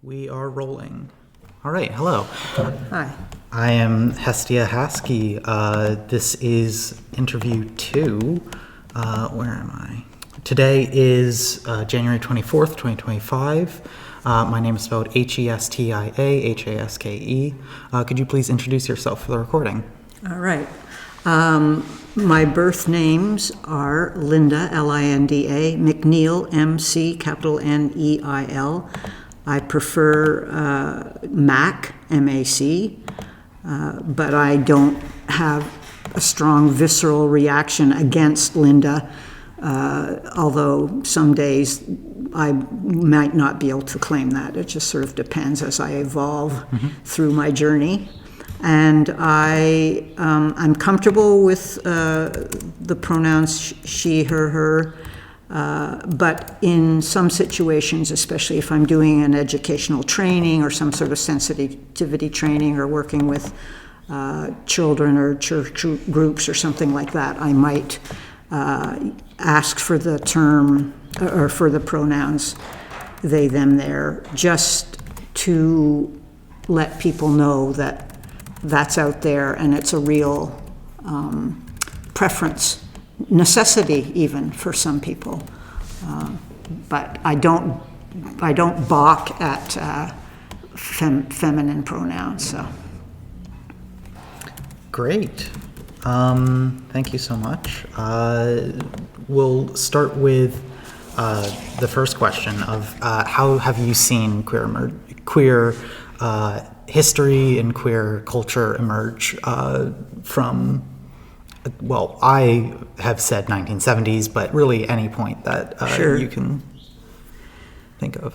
We are rolling. All right, hello. Hi. I am Hestia Haske. This is interview 2. Where am I? Today is January 24th, 2025. My name is spelled Hestia Haske. Could you please introduce yourself for the recording? All right. My birth names are Linda, Linda, McNeil, MC, capital Neil. I prefer Mac, MAC, but I don't have a strong visceral reaction against Linda, although some days I might not be able to claim that. It just sort of depends as I evolve through my journey. And I'm comfortable with the pronouns she, her, but in some situations, especially if I'm doing an educational training or some sort of sensitivity training or working with children or church groups or something like that, I might ask for the term or for the pronouns they, them, their, just to let people know that that's out there and it's a real preference, necessity even for some people. But I don't balk at feminine pronouns. So. Great. Thank you so much. We'll start with the first question of how have you seen queer history and queer culture emerge from, well, I have said 1970s, but really any point that Sure. you can think of.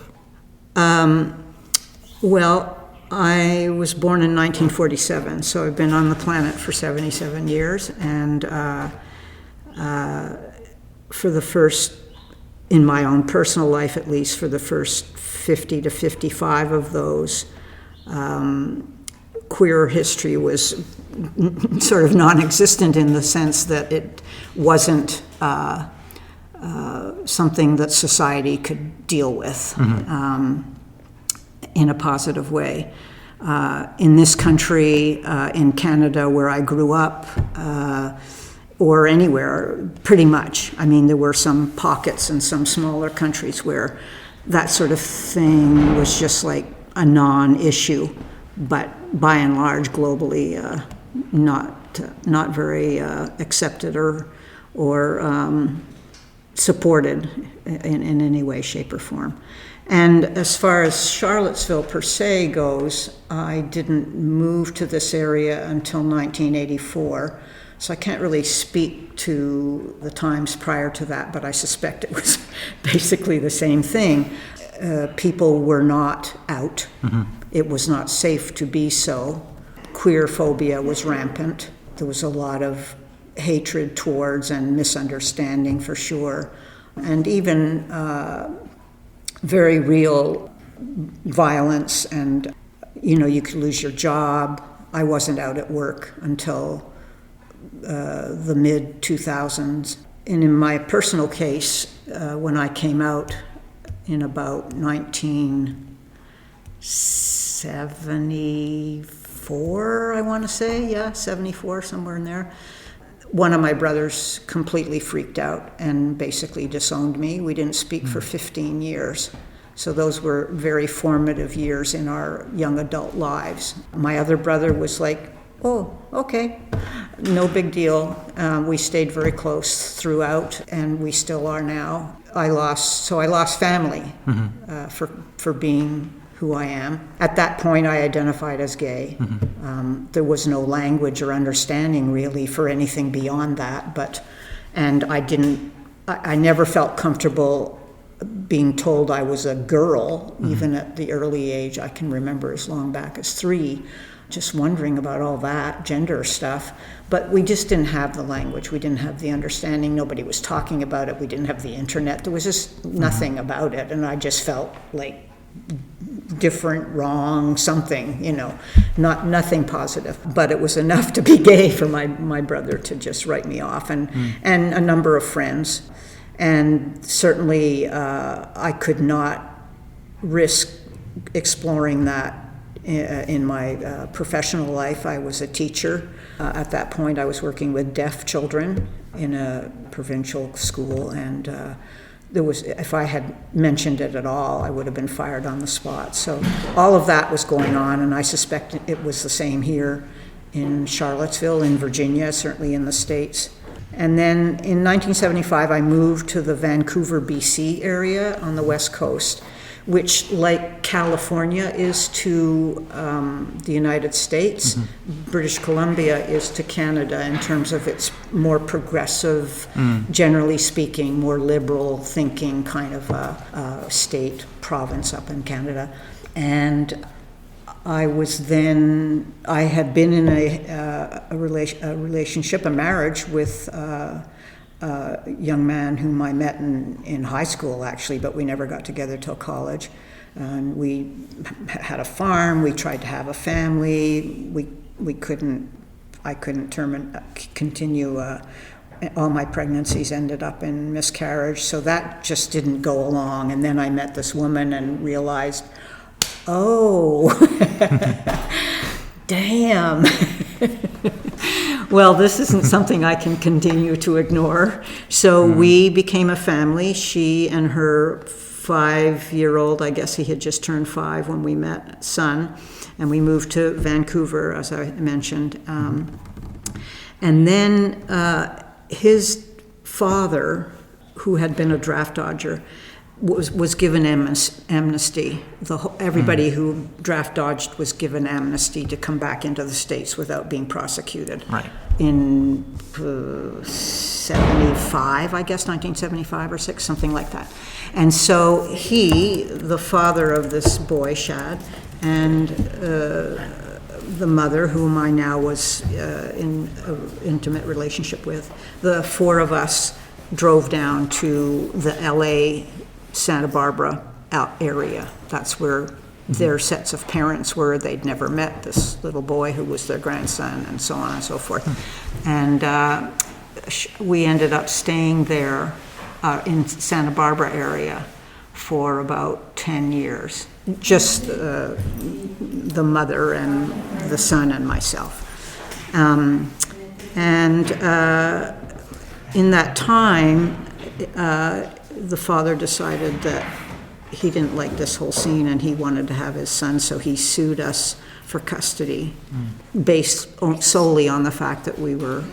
Well, I was born in 1947, so I've been on the planet for 77 years, and for the first, in my own personal life at least, for the first 50 to 55 of those, queer history was sort of non-existent in the sense that it wasn't something that society could deal with in a positive way. In this country, in Canada where I grew up, or anywhere, pretty much. I mean, there were some pockets in some smaller countries where that sort of thing was just like a non-issue, but by and large, globally, not very accepted or supported in any way, shape, or form. And as far as Charlottesville per se goes, I didn't move to this area until 1984, so I can't really speak to the times prior to that, but I suspect it was basically the same thing. People were not out. It was not safe to be so. Queer phobia was rampant. There was a lot of hatred towards and misunderstanding for sure. And even very real violence, and you could lose your job. I wasn't out at work until the mid-2000s. And in my personal case, when I came out in about 1974, I want to say, 74, somewhere in there. One of my brothers completely freaked out and basically disowned me. We didn't speak for 15 years. So those were very formative years in our young adult lives. My other brother was like, oh, okay, no big deal. We stayed very close throughout, and we still are now. I lost family for being who I am. At that point, I identified as gay. There was no language or understanding really for anything beyond that, and I never felt comfortable being told I was a girl, even at the early age. I can remember as long back as 3, just wondering about all that gender stuff. But we just didn't have the language. We didn't have the understanding. Nobody was talking about it. We didn't have the internet. There was just nothing about it. And I just felt like different, wrong, something, nothing positive. But it was enough to be gay for my brother to just write me off, and a number of friends. And certainly I could not risk exploring that in my professional life. I was a teacher. At that point, I was working with deaf children in a provincial school, and if I had mentioned it at all, I would have been fired on the spot. So all of that was going on, and I suspect it was the same here in Charlottesville, in Virginia, certainly in the States. And then in 1975, I moved to the Vancouver, BC area on the West Coast, which, like California is to the United States, British Columbia is to Canada in terms of its more progressive, generally speaking, more liberal thinking kind of state, province up in Canada. And I had been in a relationship, a marriage with a young man whom I met in high school, actually, but we never got together till college. And we had a farm. We tried to have a family. I couldn't continue. All my pregnancies ended up in miscarriage, so that just didn't go along. And then I met this woman and realized, oh, damn. Well, this isn't something I can continue to ignore. So we became a family. She and her 5-year-old, I guess he had just turned 5 when we met, son, and we moved to Vancouver, as I mentioned. And then his father, who had been a draft dodger, was given amnesty. Everybody who draft dodged was given amnesty to come back into the States without being prosecuted. Right. In 75, I guess, 1975 or 6, something like that. And so he, the father of this boy, Shad, and the mother, whom I now was in an intimate relationship with, the 4 of us drove down to the LA Santa Barbara area. That's where their sets of parents were. They'd never met this little boy who was their grandson, and so on and so forth. And we ended up staying there in Santa Barbara area for about 10 years. Just the mother and the son and myself. And in that time, the father decided that he didn't like this whole scene and he wanted to have his son, so he sued us for custody based solely on the fact that we were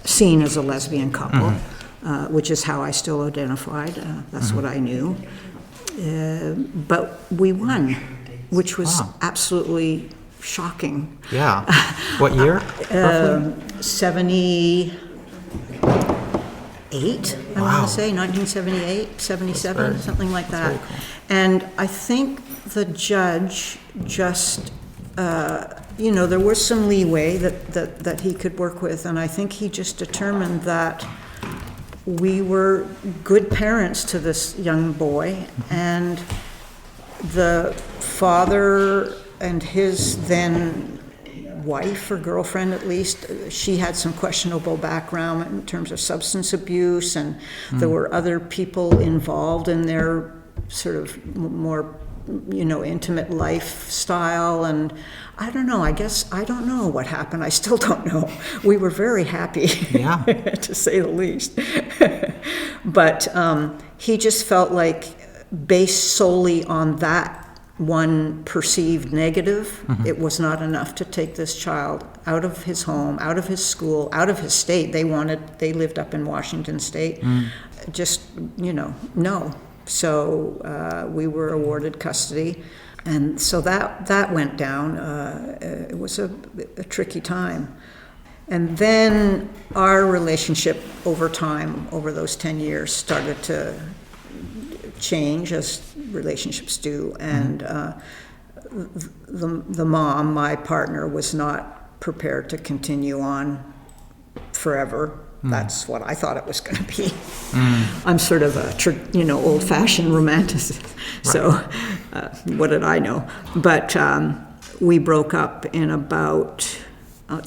seen as a lesbian couple, which is how I still identified. That's what I knew. But we won, which was absolutely shocking. Yeah. What year? Roughly? 78, I want to say, 1978, 77, something like that. Cool. And I think the judge just, there was some leeway that he could work with, and I think he just determined that we were good parents to this young boy, and the father and his then wife or girlfriend, at least, she had some questionable background in terms of substance abuse, and there were other people involved in their sort of more, intimate lifestyle. And I don't know, I don't know what happened. I still don't know. We were very happy, to say the least. But he just felt like, based solely on that one perceived negative, it was not enough to take this child out of his home, out of his school, out of his state. They lived up in Washington State. Just, no. So we were awarded custody. And so that went down. It was a tricky time. And then our relationship over time, over those 10 years, started to change, as relationships do, and the mom, my partner, was not prepared to continue on forever. That's what I thought it was going to be. I'm sort of a old-fashioned romanticist, so what did I know? But we broke up in about, I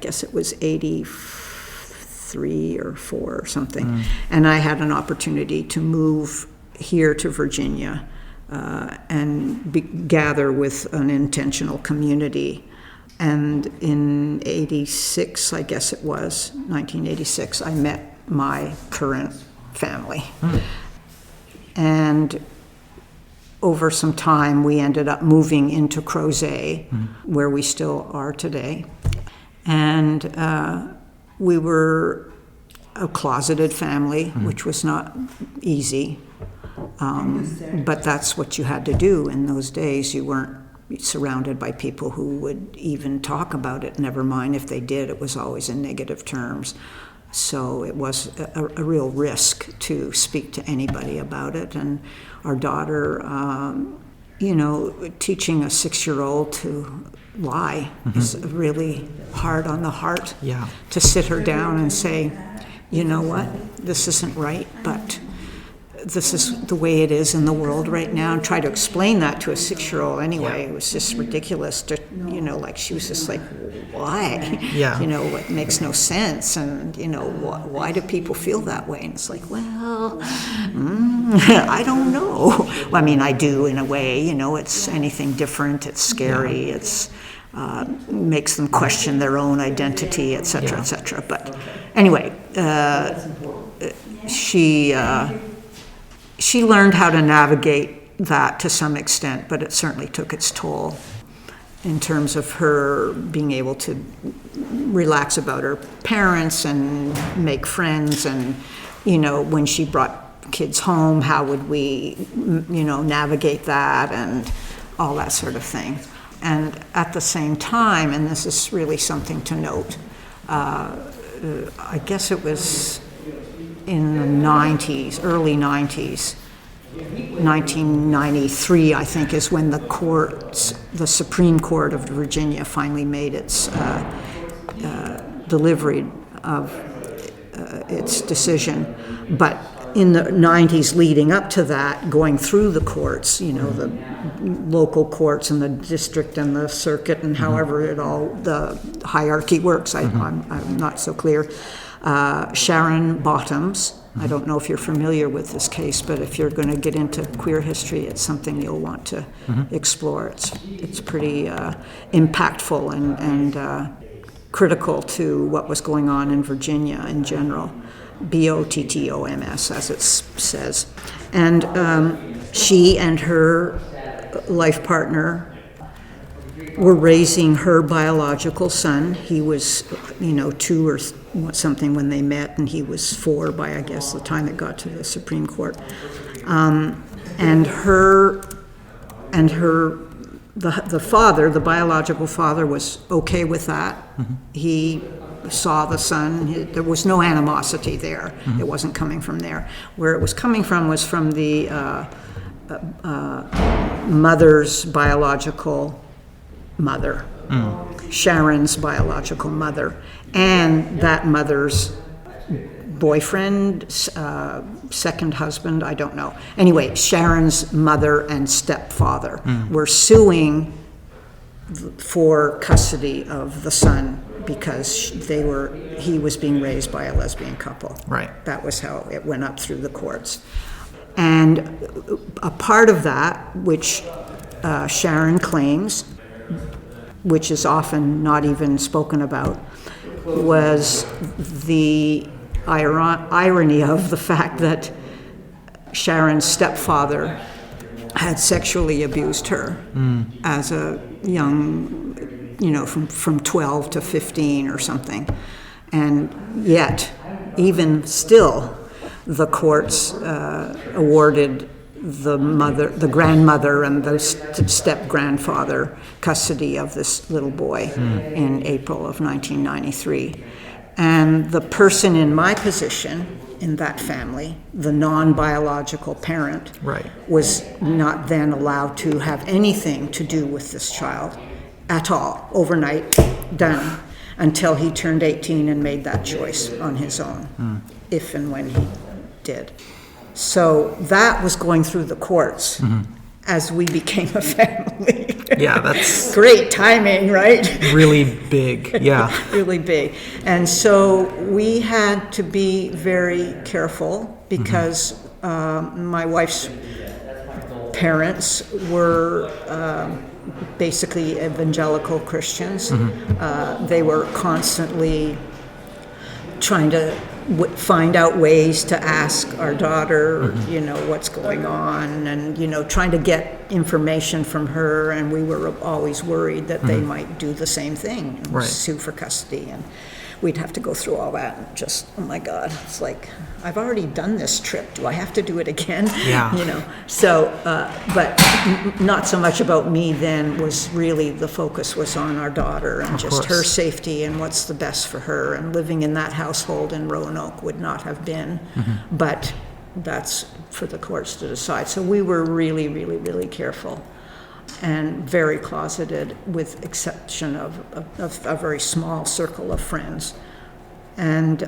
guess it was 83 or 4 or something, and I had an opportunity to move here to Virginia and gather with an intentional community. And in 86, I guess it was, 1986, I met my current family. And over some time, we ended up moving into Crozet, where we still are today. And we were a closeted family, which was not easy. But that's what you had to do in those days. You weren't surrounded by people who would even talk about it. Never mind if they did, it was always in negative terms. So it was a real risk to speak to anybody about it. And our daughter, teaching a 6-year-old to lie is really hard on the heart. Yeah. To sit her down and say, you know what, this isn't right, but this is the way it is in the world right now, and try to explain that to a 6-year-old anyway. It was just ridiculous to, like she was just like, why? Yeah. It makes no sense, and, why do people feel that way? And it's like, well, I don't know. Well, I mean, I do in a way, it's anything different, it's scary, it's makes them question their own identity, et cetera, et cetera. But anyway, she learned how to navigate that to some extent, but it certainly took its toll in terms of her being able to relax about her parents and make friends. And, when she brought kids home, how would we, navigate that and all that sort of thing. And at the same time, and this is really something to note, I guess it was in the 90s, early 90s, 1993, I think, is when the Supreme Court of Virginia finally made its delivery of its decision. But in the 90s leading up to that, going through the courts, the local courts and the district and the circuit and however the hierarchy works, I'm not so clear. Sharon Bottoms, I don't know if you're familiar with this case, but if you're going to get into queer history, it's something you'll want to explore. It's pretty impactful and critical to what was going on in Virginia in general. BOTTOMS, as it says. And she and her life partner were raising her biological son. He was, 2 or something when they met, and he was 4 by, I guess, the time it got to the Supreme Court. And the father, the biological father, was okay with that. He saw the son. There was no animosity there. It wasn't coming from there. Where it was coming from was from the mother's biological mother, Sharon's biological mother, and that mother's boyfriend, second husband, I don't know. Anyway, Sharon's mother and stepfather were suing for custody of the son because he was being raised by a lesbian couple. Right. That was how it went up through the courts. And a part of that, which Sharon claims, which is often not even spoken about, was the irony of the fact that Sharon's stepfather had sexually abused her as a young, from 12 to 15 or something. And yet, even still, the courts awarded the grandmother and the step-grandfather custody of this little boy in April of 1993. And the person in my position in that family, the non-biological parent, was not then allowed to have anything to do with this child at all, overnight, done, until he turned 18 and made that choice on his own, if and when he did. So that was going through the courts as we became a family. Yeah, that's great timing, right? Really big, yeah. Really big. And so we had to be very careful because my wife's parents were basically evangelical Christians. They were constantly trying to find out ways to ask our daughter, what's going on, and, trying to get information from her, and we were always worried that they might do the same thing, and sue for custody, and we'd have to go through all that, and just, oh my God, it's like, I've already done this trip, do I have to do it again? Yeah. So, but not so much about me then, was really, the focus was on our daughter, and just her safety, and what's the best for her, and living in that household in Roanoke would not have been, but that's for the courts to decide. So we were really, really, really careful, and very closeted, with exception of a very small circle of friends. And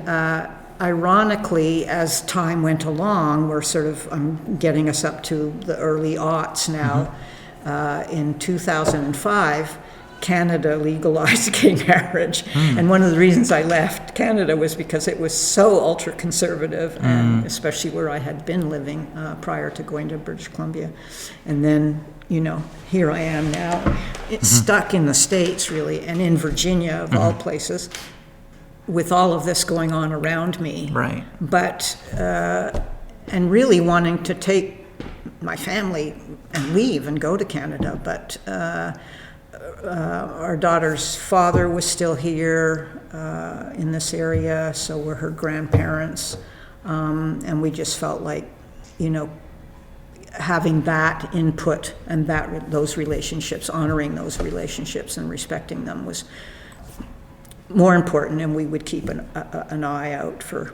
ironically, as time went along, we're sort of getting us up to the early aughts now. In 2005, Canada legalized gay marriage. And one of the reasons I left Canada was because it was so ultra-conservative, and especially where I had been living prior to going to British Columbia. And then, here I am now, stuck in the States, really, and in Virginia, of all places, with all of this going on around me. Right. But, and really wanting to take my family and leave and go to Canada, but our daughter's father was still here in this area, so were her grandparents, and we just felt like, having that input and those relationships, honoring those relationships and respecting them, was more important, and we would keep an eye out for,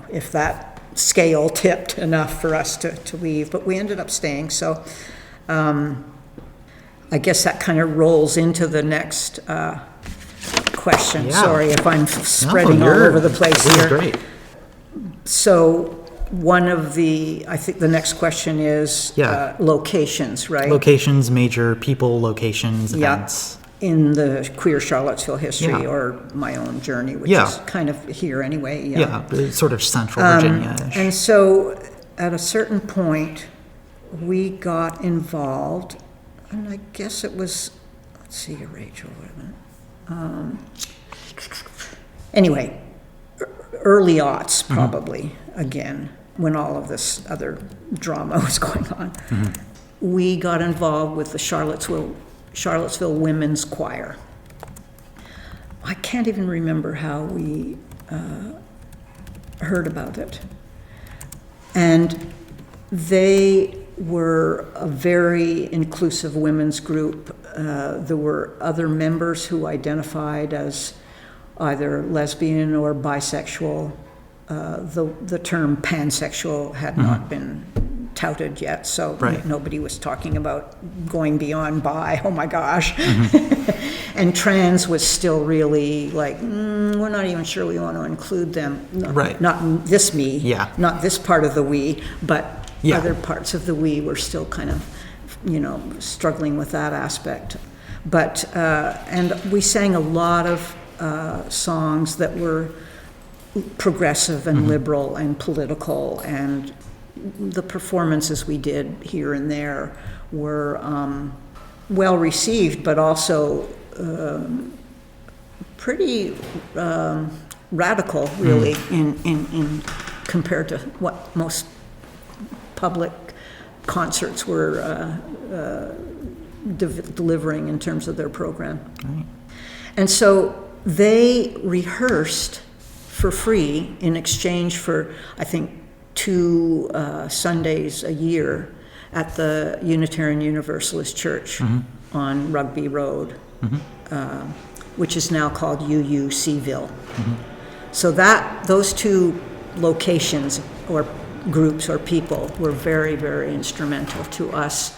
if that scale tipped enough for us to leave, but we ended up staying. So I guess that kind of rolls into the next question. Yeah. Sorry if I'm spreading all over the place this here. is great. So I think the next question is locations, right? Locations, major people, locations, events. In the queer Charlottesville history, or my own journey, which is kind of here anyway. Yeah, sort of central Virginia-ish. And so at a certain point, we got involved, and I guess it was, let's see here, Rachel, wait a minute. Anyway, early aughts, probably, again, when all of this other drama was going on. We got involved with the Charlottesville Women's Choir. I can't even remember how we heard about it. And they were a very inclusive women's group. There were other members who identified as either lesbian or bisexual. The term pansexual had not been touted yet, so nobody was talking about going beyond bi, oh my gosh. And trans was still really like, we're not even sure we want to include them. Not this me, not this part of the we, but other parts of the we were still kind of, struggling with that aspect. But, and we sang a lot of songs that were progressive and liberal and political, and the performances we did here and there were well received, but also pretty radical, really, in compared to what most public concerts were delivering in terms of their program. And so they rehearsed for free in exchange for, I think, 2 Sundays a year at the Unitarian Universalist Church on Rugby Road, which is now called UU Cville. So those 2 locations or groups or people were very, very instrumental to us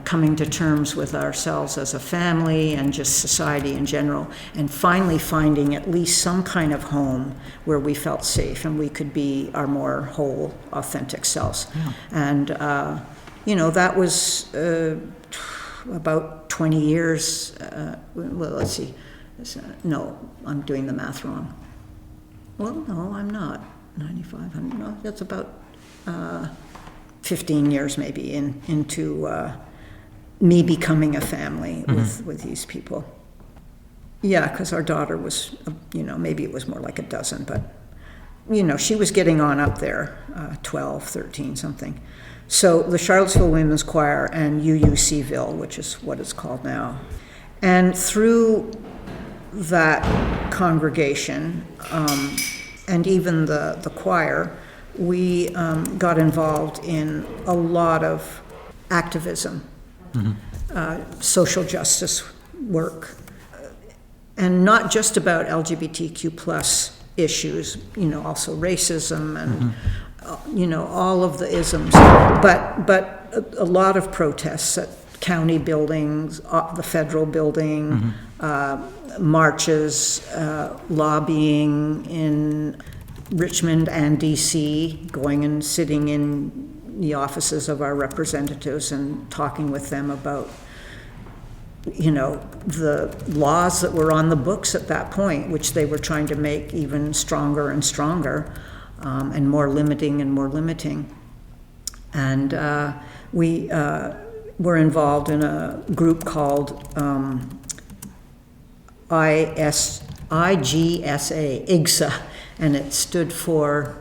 coming to terms with ourselves as a family and just society in general, and finally finding at least some kind of home where we felt safe and we could be our more whole, authentic selves. And, that was about 20 years. Well, let's see. No, I'm doing the math wrong. Well, no, I'm not. 95, no, that's about 15 years maybe into me becoming a family with these people. Yeah, because our daughter was, maybe it was more like a dozen, but, she was getting on up there, 12, 13, something. So the Charlottesville Women's Choir and Cville, which is what it's called now. And through that congregation, and even the choir, we got involved in a lot of activism, social justice work, and not just about LGBTQ plus issues, also racism and, all of the isms, but a lot of protests at county buildings, the federal building, marches, lobbying in Richmond and DC, going and sitting in the offices of our representatives and talking with them about, the laws that were on the books at that point, which they were trying to make even stronger and stronger, and more limiting and more limiting. And we were involved in a group called IGSA, and it stood for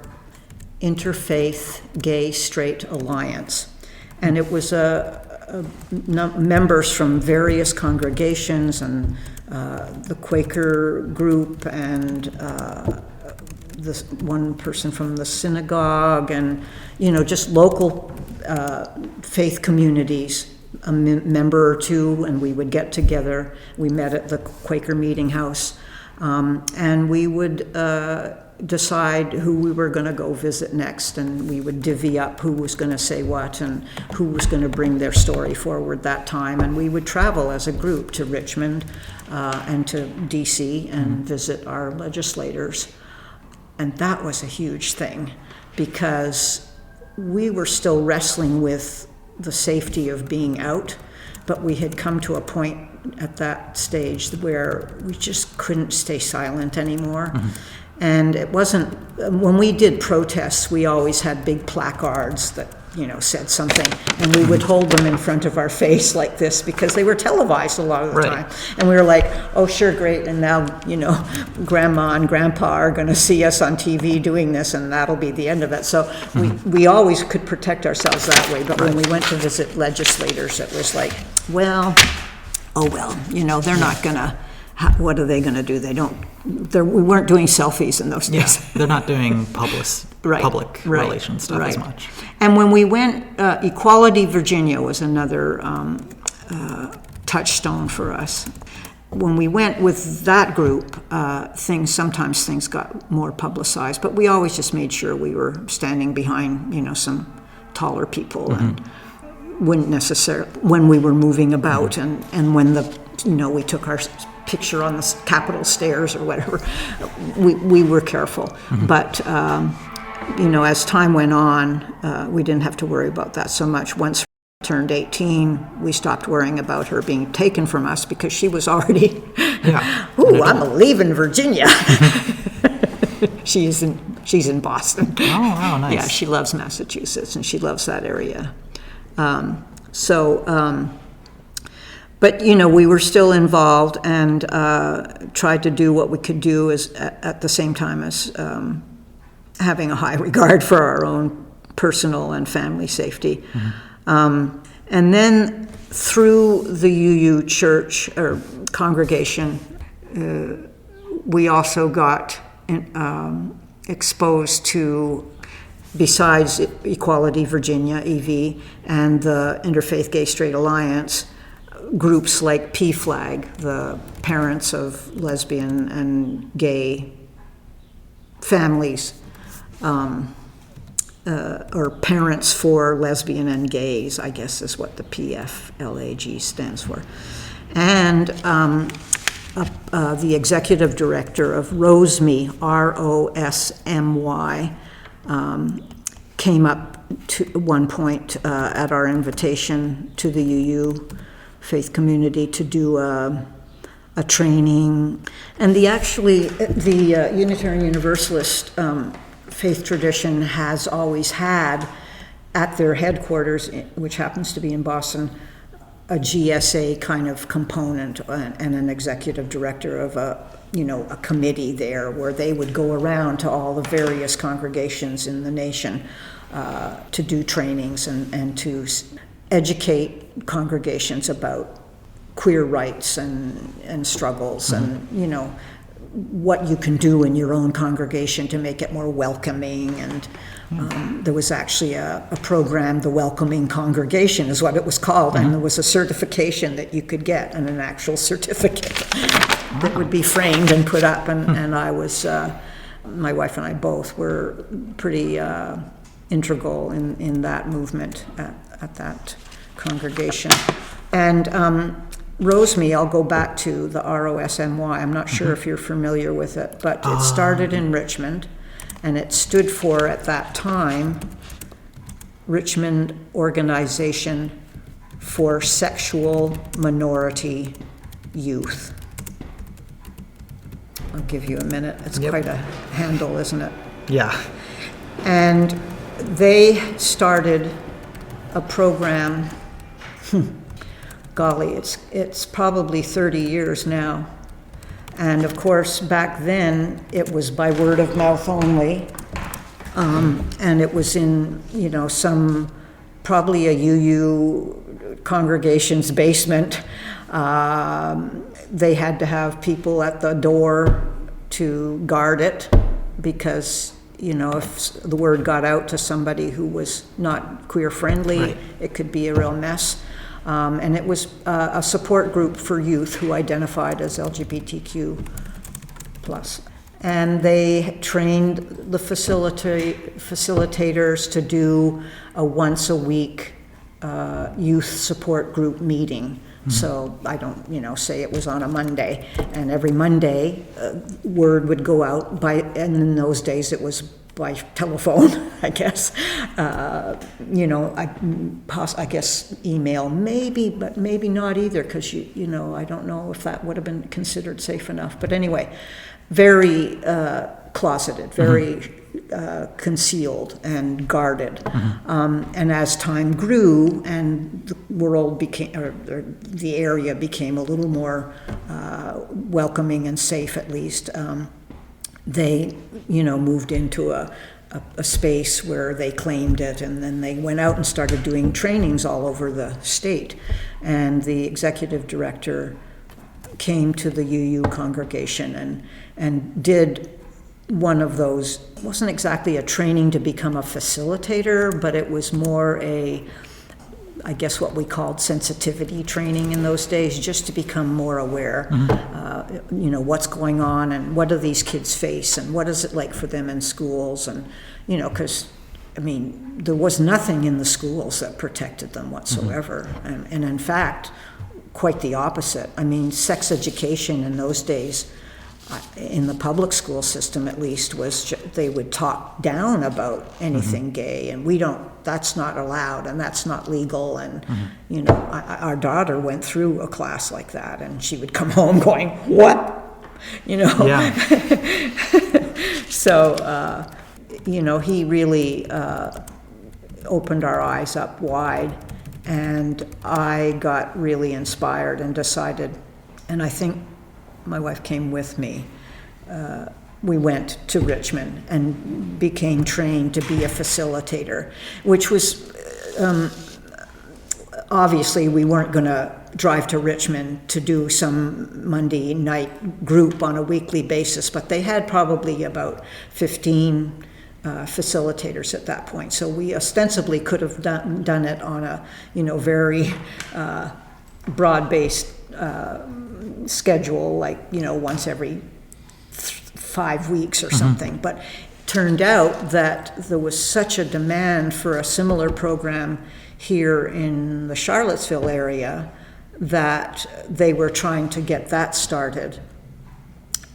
Interfaith Gay Straight Alliance. And it was members from various congregations and the Quaker group and this one person from the synagogue and, just local faith communities, a member or two, and we would get together. We met at the Quaker Meeting House, and we would decide who we were going to go visit next, and we would divvy up who was going to say what and who was going to bring their story forward that time. And we would travel as a group to Richmond and to DC and visit our legislators. And that was a huge thing because we were still wrestling with the safety of being out, but we had come to a point at that stage where we just couldn't stay silent anymore. And it wasn't, when we did protests, we always had big placards that, said something, and we would hold them in front of our face like this because they were televised a lot of the time. And we were like, oh, sure, great, and now, Grandma and Grandpa are going to see us on TV doing this, and that'll be the end of it. So we always could protect ourselves that way, but when we went to visit legislators, it was like, well, they're not going to, what are they going to do? We weren't doing selfies in those days. Yeah, they're not doing public relations stuff as much. And when we went, Equality Virginia was another touchstone for us. When we went with that group, sometimes things got more publicized, but we always just made sure we were standing behind, some taller people and wouldn't necessarily, when we were moving about and when we took our picture on the Capitol stairs or whatever, we were careful. But, as time went on, we didn't have to worry about that so much. Once we turned 18, we stopped worrying about her being taken from us because she was already, I'm leaving Virginia. She's in Boston. Oh, wow, nice. Yeah, she loves Massachusetts and she loves that area. But, we were still involved and tried to do what we could do at the same time as having a high regard for our own personal and family safety. And then through the UU church or congregation, we also got exposed to, besides Equality Virginia, EV, and the Interfaith Gay Straight Alliance, groups like PFLAG, the parents of lesbian and gay families, or parents for lesbian and gays, I guess is what the PFLAG stands for. And the executive director of ROSMY, ROSMY, came up to one point at our invitation to the UU faith community to do a training. And the Unitarian Universalist faith tradition has always had at their headquarters, which happens to be in Boston, a GSA kind of component and an executive director of a committee there where they would go around to all the various congregations in the nation to do trainings and to educate congregations about queer rights and struggles and, what you can do in your own congregation to make it more welcoming. And there was actually a program, the Welcoming Congregation is what it was called, and there was a certification that you could get, and an actual certificate that would be framed and put up, and I was, my wife and I both were pretty integral in that movement at that congregation. And Rosemy, I'll go back to the ROSMY. I'm not sure if you're familiar with it, but it started in Richmond, and it stood for, at that time, Richmond Organization for Sexual Minority Youth. I'll give you a minute. It's quite a handle, isn't it? Yeah. And they started a program, golly, it's probably 30 years now. And of course, back then, it was by word of mouth only. And it was in, probably a UU congregation's basement. They had to have people at the door to guard it because, if the word got out to somebody who was not queer friendly, it could be a real mess. And it was a support group for youth who identified as LGBTQ+. And they trained the facilitators to do a once a week youth support group meeting. So I don't, say it was on a Monday, and every Monday word would go out and in those days it was by telephone, I guess. I guess email maybe, but maybe not either, because I don't know if that would have been considered safe enough. But anyway, very closeted, very concealed and guarded. And as time grew and the world became, or the area became a little more welcoming and safe, at least, they, moved into a space where they claimed it, and then they went out and started doing trainings all over the state. And the executive director came to the UU congregation and did one of those. It wasn't exactly a training to become a facilitator, but it was more I guess what we called sensitivity training in those days, just to become more aware, what's going on and what do these kids face and what is it like for them in schools. And, because, there was nothing in the schools that protected them whatsoever. And in fact, quite the opposite. Sex education in those days, in the public school system at least, was they would talk down about anything gay, and that's not allowed and that's not legal. And our daughter went through a class like that, and she would come home going, what? Yeah. So he really opened our eyes up wide, and I got really inspired and decided, and I think my wife came with me. We went to Richmond and became trained to be a facilitator, which was, obviously we weren't going to drive to Richmond to do some Monday night group on a weekly basis, but they had probably about 15 facilitators at that point. So we ostensibly could have done it on a, very broad-based schedule, like, once every 5 weeks or something. But turned out that there was such a demand for a similar program here in the Charlottesville area that they were trying to get that started.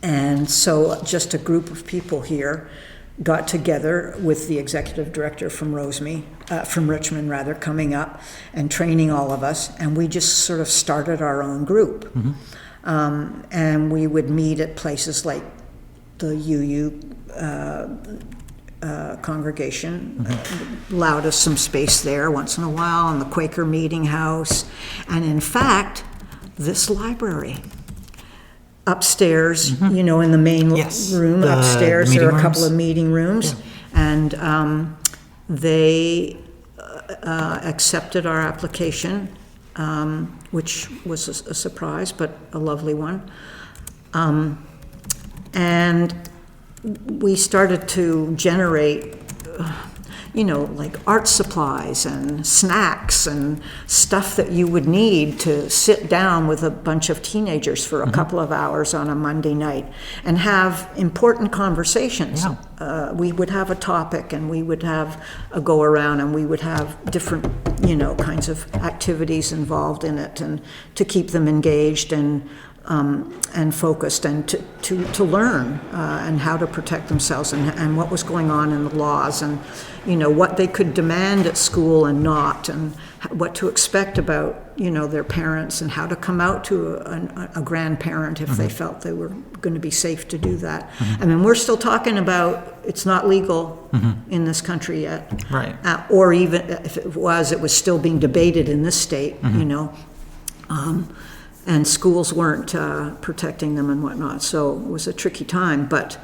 And so just a group of people here got together with the executive director from Richmond rather, coming up and training all of us, and we just sort of started our own group. And we would meet at places like the UU congregation allowed us some space there once in a while, in the Quaker Meeting House, and in fact, this library. Upstairs, in the main Yes, room the upstairs, there are a meeting couple rooms. of meeting rooms, and they accepted our application, which was a surprise, but a lovely one. And we started to generate, like art supplies and snacks and stuff that you would need to sit down with a bunch of teenagers for a couple of hours on a Monday night and have important conversations. Yeah. We would have a topic, and we would have a go around, and we would have different, kinds of activities involved in it, and to keep them engaged and focused, and to learn and how to protect themselves, and what was going on in the laws, and what they could demand at school and not, and what to expect about their parents, and how to come out to a grandparent if they felt they were going to be safe to do that. I mean, we're still talking about it's not legal in this country yet, Right. Or even if it was still being debated in this state, and schools weren't protecting them and whatnot, so it was a tricky time. But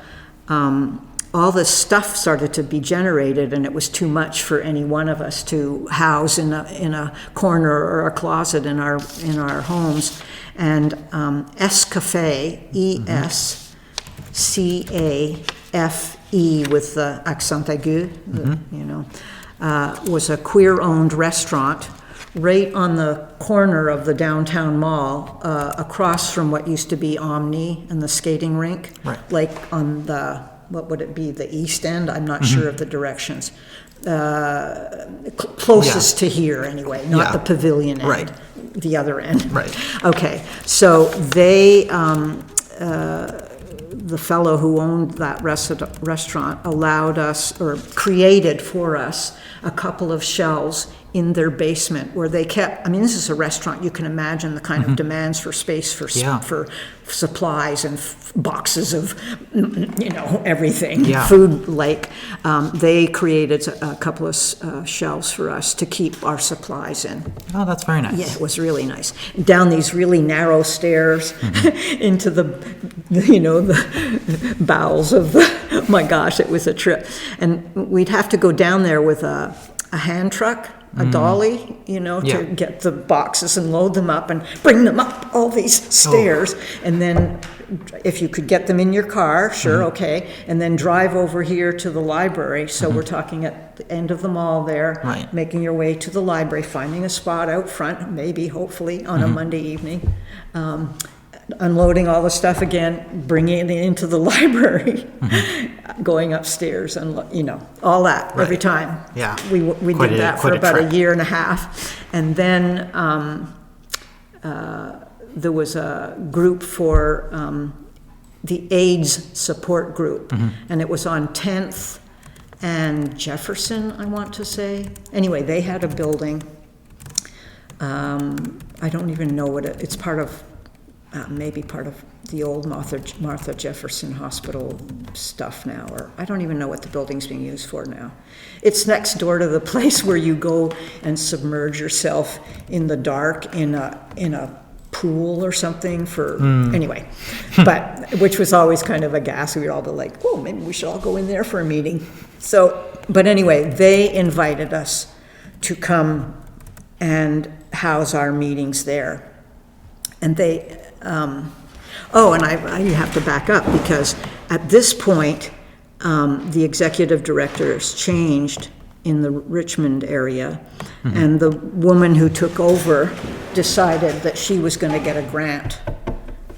all this stuff started to be generated, and it was too much for any one of us to house in a corner or a closet in our homes. And Escafe, ESCAFE with the accent aigu, was a queer-owned restaurant right on the corner of the downtown mall, across from what used to be Omni and the skating rink. Right. Like on the, what would it be, the east end? I'm not sure of the directions. Closest to here anyway, not the pavilion end. Right. The other end. Right. Okay, so they, the fellow who owned that restaurant allowed us, or created for us, a couple of shelves in their basement where they kept, I mean, this is a restaurant, you can imagine the kind of demands for space for supplies and boxes of, everything, food, like, they created a couple of shelves for us to keep our supplies in. Oh, that's very nice. Yeah, it was really nice. Down these really narrow stairs into the bowels of the, my gosh, it was a trip. And we'd have to go down there with a hand truck, a dolly, to get the boxes and load them up and bring them up all these stairs. And then if you could get them in your car, sure, okay. And then drive over here to the library. So we're talking at the end of the mall there, making your way to the library, finding a spot out front, maybe, hopefully, on a Monday evening. Unloading all the stuff again, bringing it into the library, going upstairs, and all that every time. Yeah, we did that for about a year and a half, and then there was a group for the AIDS support group, and it was on 10th and Jefferson, I want to say. Anyway, they had a building. I don't even know what it's part of. Maybe part of the old Martha Jefferson Hospital stuff now, or I don't even know what the building's being used for now. It's next door to the place where you go and submerge yourself in the dark in a pool or something for, anyway, but, which was always kind of a gas. We'd all be like, oh, maybe we should all go in there for a meeting. So, but anyway, they invited us to come and house our meetings there. And they, and I have to back up, because at this point, the executive directors changed in the Richmond area, and the woman who took over decided that she was going to get a grant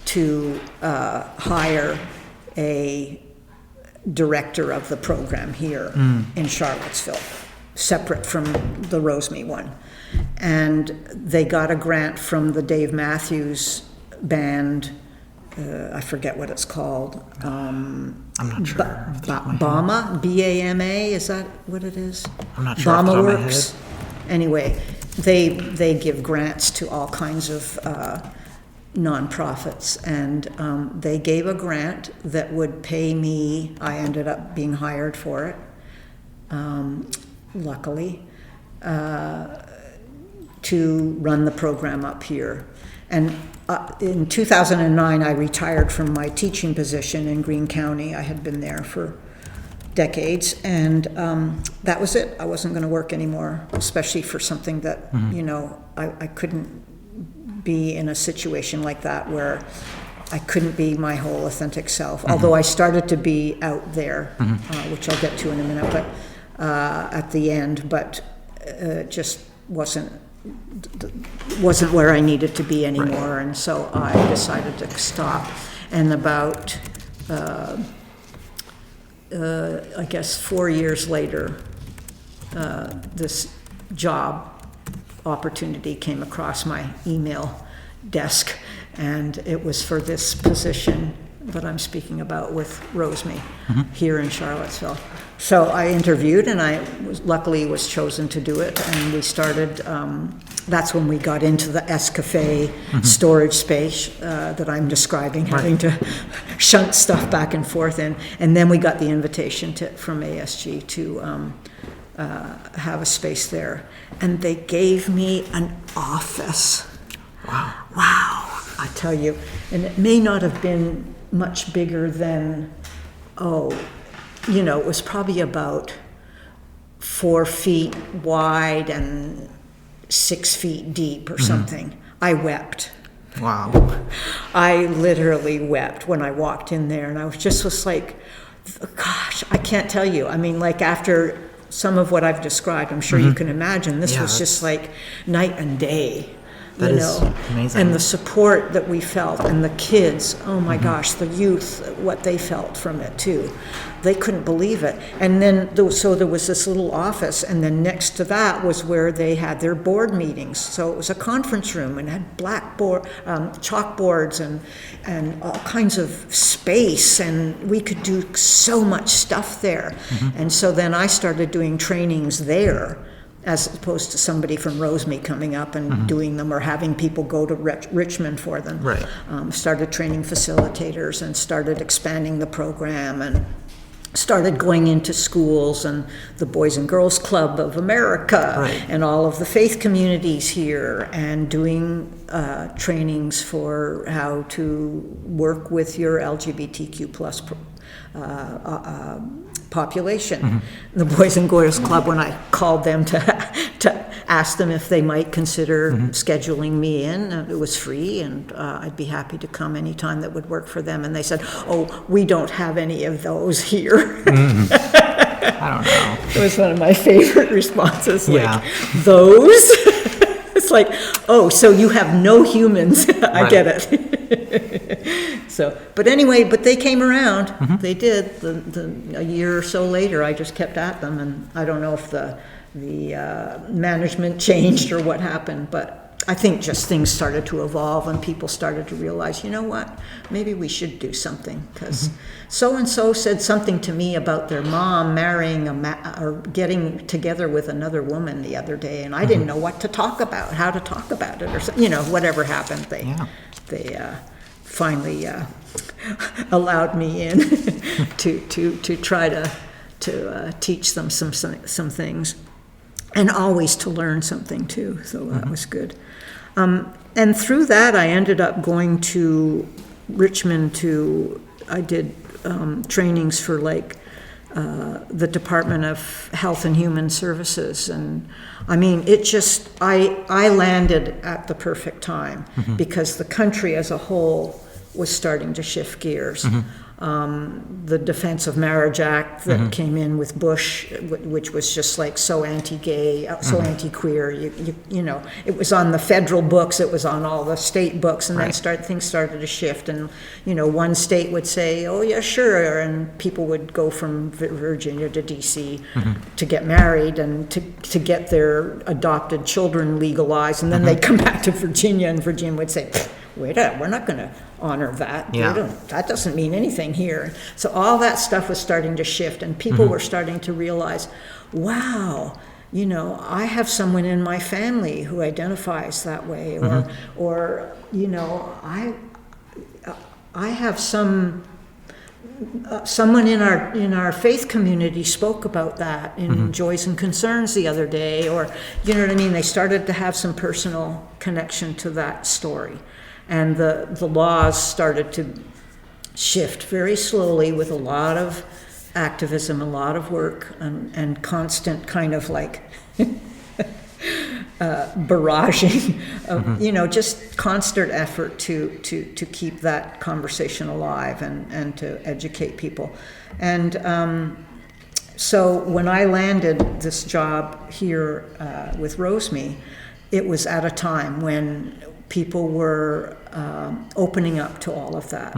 to hire a director of the program here in Charlottesville, separate from the Rosemead one. And they got a grant from the Dave Matthews Band, I forget what it's called. I'm not sure. Bama, B-A-M-A, is that what it is? I'm not sure. Bama Works. Anyway, they give grants to all kinds of nonprofits, and they gave a grant that would pay me. I ended up being hired for it. luckily, to run the program up here. And in 2009, I retired from my teaching position in Greene County. I had been there for decades, and that was it. I wasn't going to work anymore, especially for something that, you know, I couldn't be in a situation like that where I couldn't be my whole authentic self. Although I started to be out there, which I'll get to in a minute, but at the end, but just wasn't where I needed to be anymore, and so I decided to stop. And about I guess 4 years later, this job opportunity came across my email desk, and it was for this position that I'm speaking about with Roseme here in Charlottesville. So I interviewed, and I luckily was chosen to do it, and we started, that's when we got into the Escafe storage space that I'm describing, having to shunt stuff back and forth in, and then we got the invitation from ASG to have a space there, and they gave me an office. Wow, I tell you, and it may not have been much bigger than, you know, it was probably about 4 feet wide and 6 feet deep or something. I wept. Wow. I literally wept when I walked in there, and I was like, gosh, I can't tell you. I mean, like, after some of what I've described, I'm sure you can imagine, this was just like night and day. That is amazing. And the support that we felt, and the kids, oh my gosh, the youth, what they felt from it too. They couldn't believe it. And then, so there was this little office, and then next to that was where they had their board meetings. So it was a conference room, and had chalkboards and all kinds of space, and we could do so much stuff there. And so then I started doing trainings there, as opposed to somebody from Roseme coming up and doing them, or having people go to Richmond for them. Right. Started training facilitators, and started expanding the program, and started going into schools and the Boys and Girls Club of America, and all of the faith communities here, and doing trainings for how to work with your LGBTQ plus population. The Boys and Girls Club, when I called them to ask them if they might consider scheduling me in, it was free, and I'd be happy to come anytime that would work for them. And they said, oh, we don't have any of those here. I don't know. It was one of my favorite responses, like, those? It's like, oh, so you have no humans. I get it. So, but anyway, but they came around. They did. A year or so later, I just kept at them, and I don't know if the management changed or what happened, but I think just things started to evolve, and people started to realize, you know what, maybe we should do something, because so-and-so said something to me about their mom marrying or getting together with another woman the other day, and I didn't know what to talk about, how to talk about it, or something, you know, whatever happened. They finally allowed me in to try to teach them some things, and always to learn something too. So that was good. And through that, I ended up going to Richmond I did trainings for like the Department of Health and Human Services. And I mean, I landed at the perfect time, because the country as a whole was starting to shift gears. The Defense of Marriage Act that came in with Bush, which was just like so anti-gay, so anti-queer. You know, it was on the federal books, it was on all the state books, and then things started to shift. And you know, one state would say, "Oh yeah, sure," and people would go from Virginia to D.C. to get married and to get their adopted children legalized, and then they'd come back to Virginia, and Virginia would say, "Wait a minute, we're not going to honor that. That doesn't mean anything here." So all that stuff was starting to shift, and people were starting to realize, wow, you know, I have someone in my family who identifies that way, or you know, I have some someone in our faith community spoke about that in Joys and Concerns the other day, or you know what I mean. They started to have some personal connection to that story, and the laws started to shift very slowly with a lot of activism, a lot of work, and constant kind of like barraging of, you know, just constant effort to keep that conversation alive and to educate people. And so when I landed this job here with Roseme, it was at a time when people were opening up to all of that.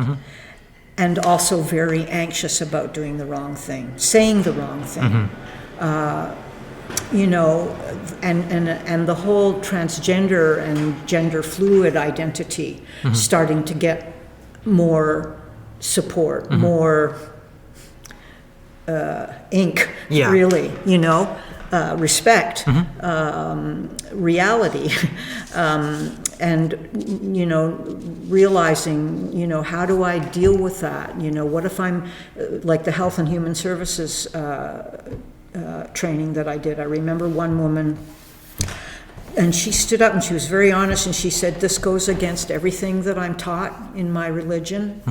And also very anxious about doing the wrong thing, saying the wrong thing. You know, and the whole transgender and gender fluid identity starting to get more support, more ink, really, you know, respect, reality, and, you know, realizing, you know, how do I deal with that? You know, what if I'm, like the Health and Human Services training that I did. I remember one woman, and she stood up and she was very honest, and she said, this goes against everything that I'm taught in my religion,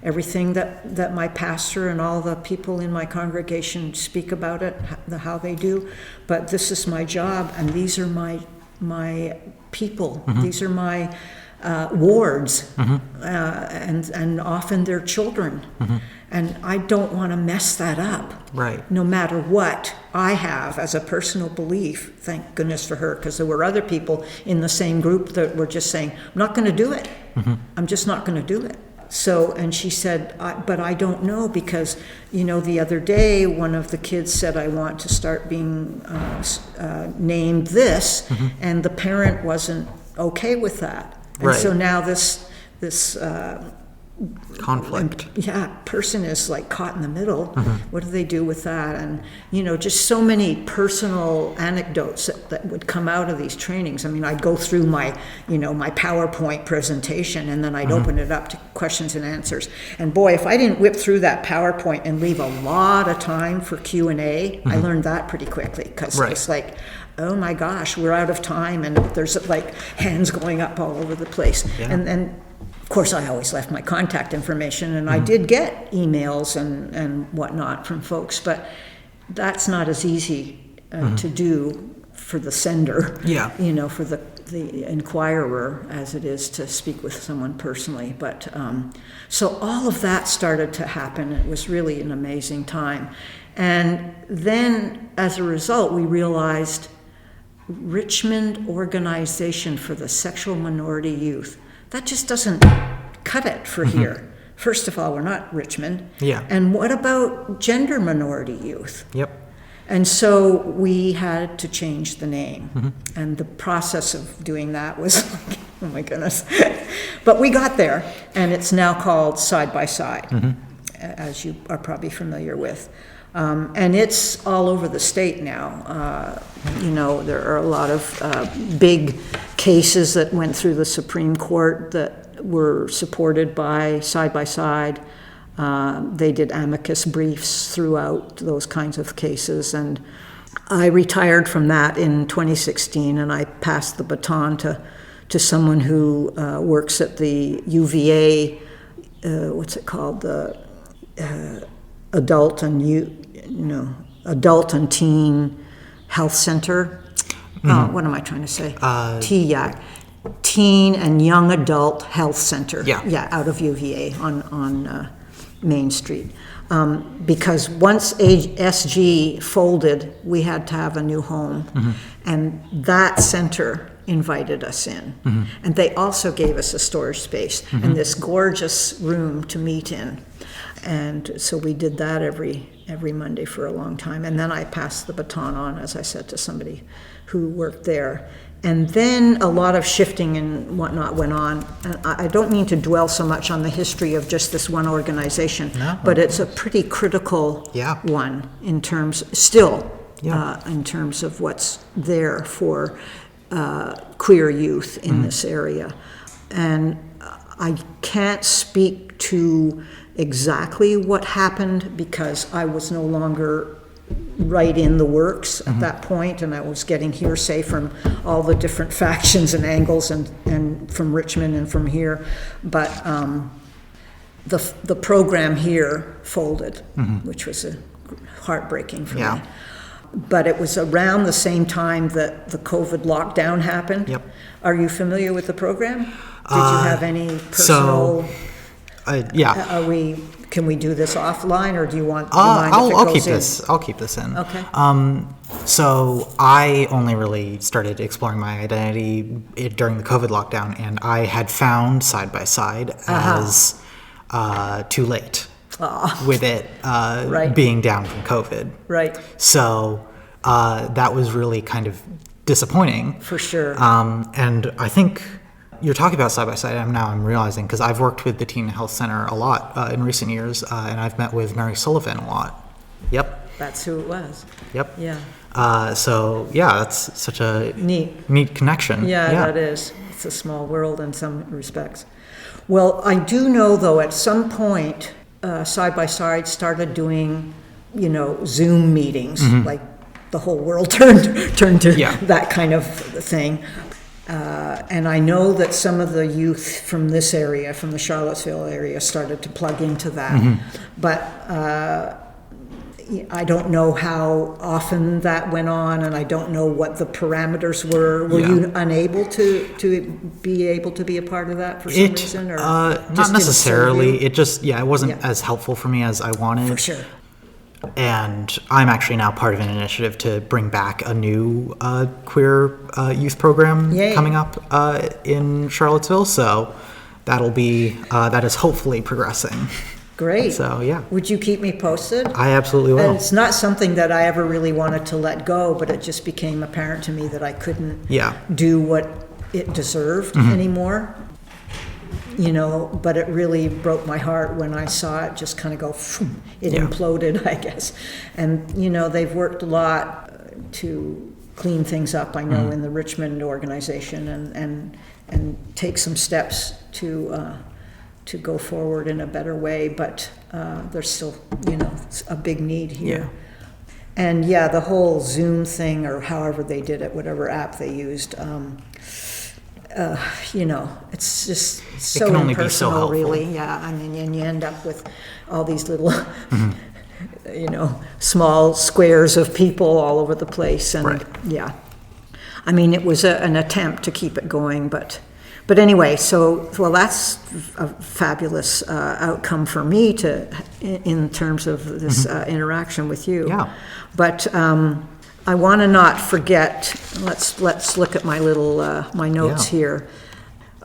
everything that my pastor and all the people in my congregation speak about it, how they do, but this is my job, and these are my people, these are my wards, and often they're children. And I don't want to mess that up. Right. No matter what I have as a personal belief, thank goodness for her, because there were other people in the same group that were just saying, I'm not going to do it. I'm just not going to do it. So, and she said, but I don't know, because, you know, the other day, one of the kids said, I want to start being named this, and the parent wasn't okay with that. And so now this conflict. Person is like caught in the middle. What do they do with that? And, you know, just so many personal anecdotes that would come out of these trainings. I mean, I'd go through my, you know, my PowerPoint presentation, and then I'd open it up to questions and answers. And boy, if I didn't whip through that PowerPoint and leave a lot of time for Q&A, I learned that pretty quickly, because it's like, oh my gosh, we're out of time, and there's like hands going up all over the place. And of course, I always left my contact information, and I did get emails and whatnot from folks, but that's not as easy to do for the sender, you know, for the inquirer, as it is to speak with someone personally. But so all of that started to happen. It was really an amazing time. And then, as a result, we realized Richmond Organization for the Sexual Minority Youth. That just doesn't cut it for here. First of all, we're not Richmond. And what about gender minority youth? And so we had to change the name. And the process of doing that was like, oh my goodness. But we got there, and it's now called Side by Side, as you are probably familiar with. And it's all over the state now. You know, there are a lot of big cases that went through the Supreme Court that were supported by Side by Side. They did amicus briefs throughout those kinds of cases. And I retired from that in 2016, and I passed the baton to someone who works at the UVA, what's it called, the Adult and Teen Health Center. What am I trying to say? Teen and Young Adult Health Center. Out of UVA on Main Street. Because once SG folded, we had to have a new home, and that center invited us in. And they also gave us a storage space and this gorgeous room to meet in. And so we did that every Monday for a long time. And then I passed the baton on, as I said, to somebody who worked there. And then a lot of shifting and whatnot went on. And I don't mean to dwell so much on the history of just this one organization, but it's a pretty critical one in terms, in terms of what's there for queer youth in this area. And I can't speak to exactly what happened because I was no longer right in the works at that point, and I was getting hearsay from all the different factions and angles and from Richmond and from here. But the program here folded, which was heartbreaking for me. But it was around the same time that the COVID lockdown happened. Yep. Are you familiar with the program? Did you have any personal? Yeah. Can we do this offline, or do you want? Do you mind if it I'll goes keep in? this. I'll keep this in. Okay. So I only really started exploring my identity during the COVID lockdown, and I had found Side by Side as too late with it Right. being down from COVID. Right. So that was really kind of disappointing. For sure. And I think you're talking about Side by Side. I'm realizing, because I've worked with the Teen Health Center a lot in recent years, and I've met with Mary Sullivan a lot. Yep. That's who it was. Yep. Yeah. So yeah, that's such a Neat. connection. Yeah, that is. It's a small world in some respects. Well, I do know, though, at some point, Side by Side started doing, Zoom meetings, like the whole world turned to that kind of thing. And I know that some of the youth from this area, from the Charlottesville area, started to plug into that. But I don't know how often that went on, and I don't know what the parameters were. Were you unable to be a part of that for some reason? Or not necessarily. It just, it wasn't as helpful for me as I wanted. For sure. And I'm actually now part of an initiative to bring back a new queer youth program coming up in Charlottesville. So that is hopefully progressing. Great. So, yeah. Would you keep me posted? I absolutely will. And it's not something that I ever really wanted to let go, but it just became apparent to me that I couldn't do what it deserved anymore. But it really broke my heart when I saw it just kind of go, it imploded, I guess. And, they've worked a lot to clean things up, I know, in the Richmond organization and take some steps to go forward in a better way, but there's still, a big need here. And the whole Zoom thing, or however they did it, whatever app they used, it's just so can only be so impersonal, helpful. really. Yeah, I mean, and you end up with all these little, small squares of people all over the place, and I mean, it was an attempt to keep it going, but anyway, that's a fabulous outcome for me in terms of this interaction with you. Yeah. But I want to not forget. Let's look at my little my notes here.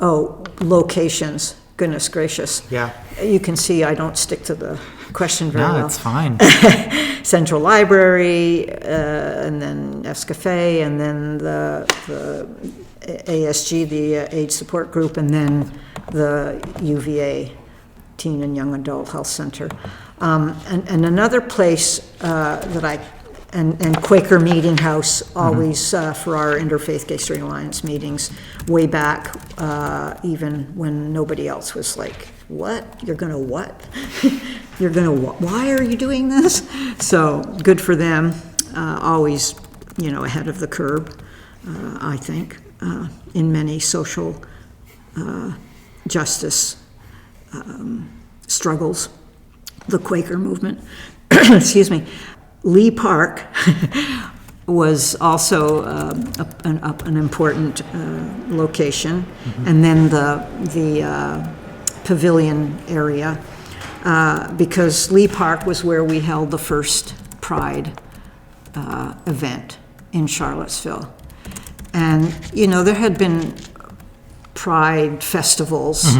Oh, locations. Goodness gracious. Yeah. You can see I don't stick to the question very well. No, it's fine. Central Library, and then Escafé, and then the ASG, the Age Support Group, and then the UVA, Teen and Young Adult Health Center. And another place that and Quaker Meeting House, always for our Interfaith Gay Straight Alliance meetings, way back, even when nobody else was like, what? You're gonna what? You're gonna what? Why are you doing this? So good for them, always, ahead of the curve, I think, in many social justice struggles, the Quaker movement. Excuse me. Lee Park was also an important location, and then the pavilion area, because Lee Park was where we held the first Pride event in Charlottesville. And, there had been Pride festivals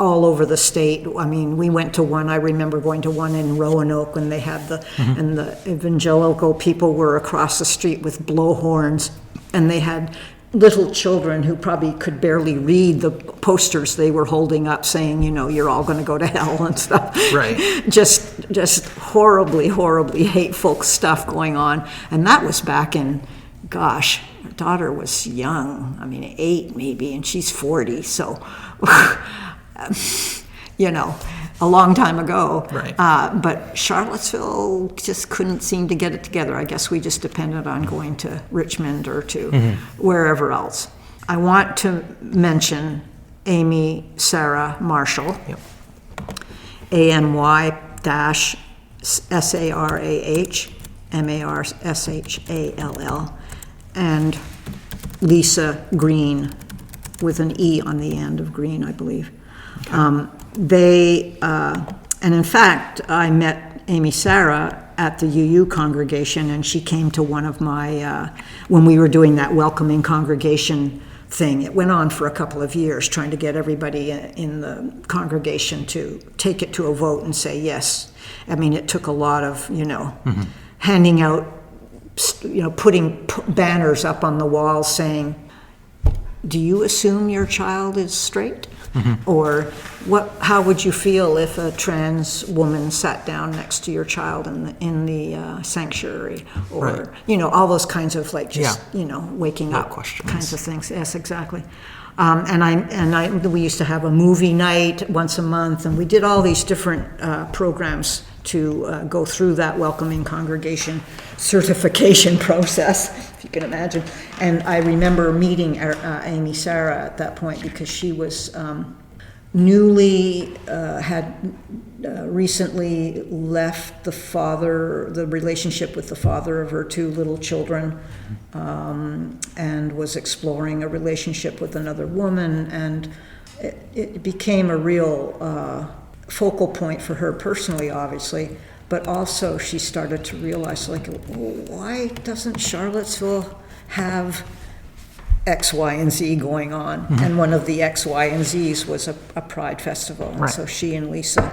all over the state. I mean, we went to one, I remember going to one in Roanoke when they had and the evangelical people were across the street with blowhorns, and they had little children who probably could barely read the posters they were holding up saying, you're all going to go to hell and stuff. Right. Just horribly, horribly hateful stuff going on. And that was back in, gosh, our daughter was young, 8 maybe, and she's 40, so you know, a long time ago. Right. But Charlottesville just couldn't seem to get it together. I guess we just depended on going to Richmond or to wherever else. I want to mention Amy Sarah Marshall, Yep. AMY-SARAH, MARSHALL, and Lisa Green, with an E on the end of Green, I believe. And in fact, I met Amy Sarah at the UU congregation, and she came to one of my, when we were doing that welcoming congregation thing. It went on for a couple of years, trying to get everybody in the congregation to take it to a vote and say yes. I mean, it took a lot of, handing out, putting banners up on the wall saying, do you assume your child is straight? Or how would you feel if a trans woman sat down next to your child in the sanctuary? Or, all those kinds of waking up questions. kinds of things. Yes, exactly. We used to have a movie night once a month, and we did all these different programs to go through that welcoming congregation certification process, if you can imagine. And I remember meeting Amy Sarah at that point, because she was had recently left the relationship with the father of her 2 little children, and was exploring a relationship with another woman, and it became a real focal point for her personally, obviously, but also she started to realize, why doesn't Charlottesville have X, Y, and Z going on? And one of the X, Y, and Z's was a Pride festival. And so she and Lisa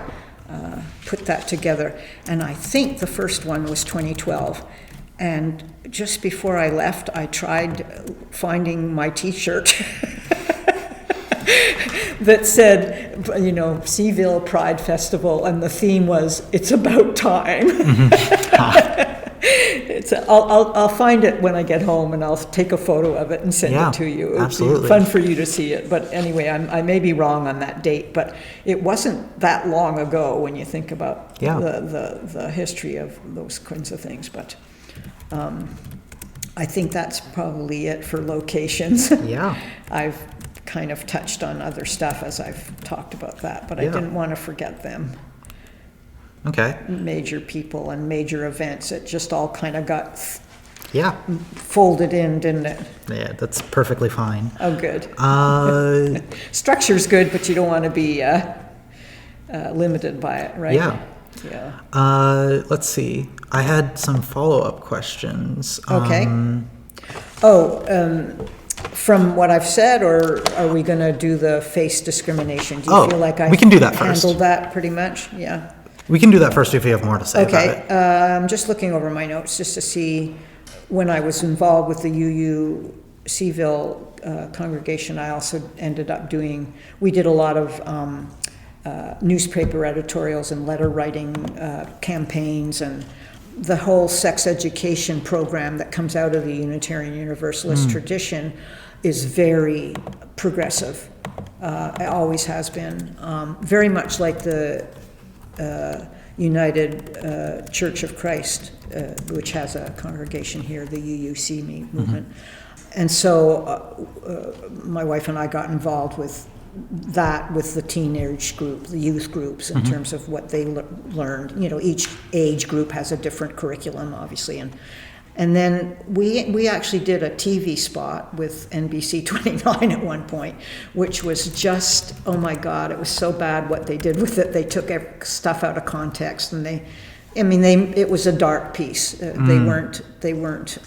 put that together. And I think the first one was 2012. And just before I left, I tried finding my T-shirt that said, Cville Pride Festival, and the theme was, it's about time. I'll find it when I get home, and I'll take a photo of it and send it to you. It would be fun for you to see it. But anyway, I may be wrong on that date, but it wasn't that long ago when you think about the history of those kinds of things. But I think that's probably it for locations. Yeah. I've kind of touched on other stuff as I've talked about that, but I didn't want to forget them. Okay. Major people and major events. It just all kind of got folded in, didn't it? Yeah, that's perfectly fine. Oh, good. Structure's good, but you don't want to be limited by it, right? Yeah. Let's see. I had some follow-up questions. Okay. From what I've said, or are we going to do the face discrimination? Do you feel like we can do that first. Handled that pretty much? Yeah. We can do that first if you have more to say about it. I'm just looking over my notes just to see when I was involved with the UU Cville congregation. I also ended up we did a lot of newspaper editorials and letter writing campaigns, and the whole sex education program that comes out of the Unitarian Universalist tradition is very progressive. It always has been. Very much like the United Church of Christ, which has a congregation here, the UUC movement. And so my wife and I got involved with that, with the teenage group, the youth groups, in terms of what they learned. Each age group has a different curriculum, obviously. And then we actually did a TV spot with NBC 29 at one point, which was just, oh my God, it was so bad what they did with it. They took stuff out of context, and it was a dark piece. They weren't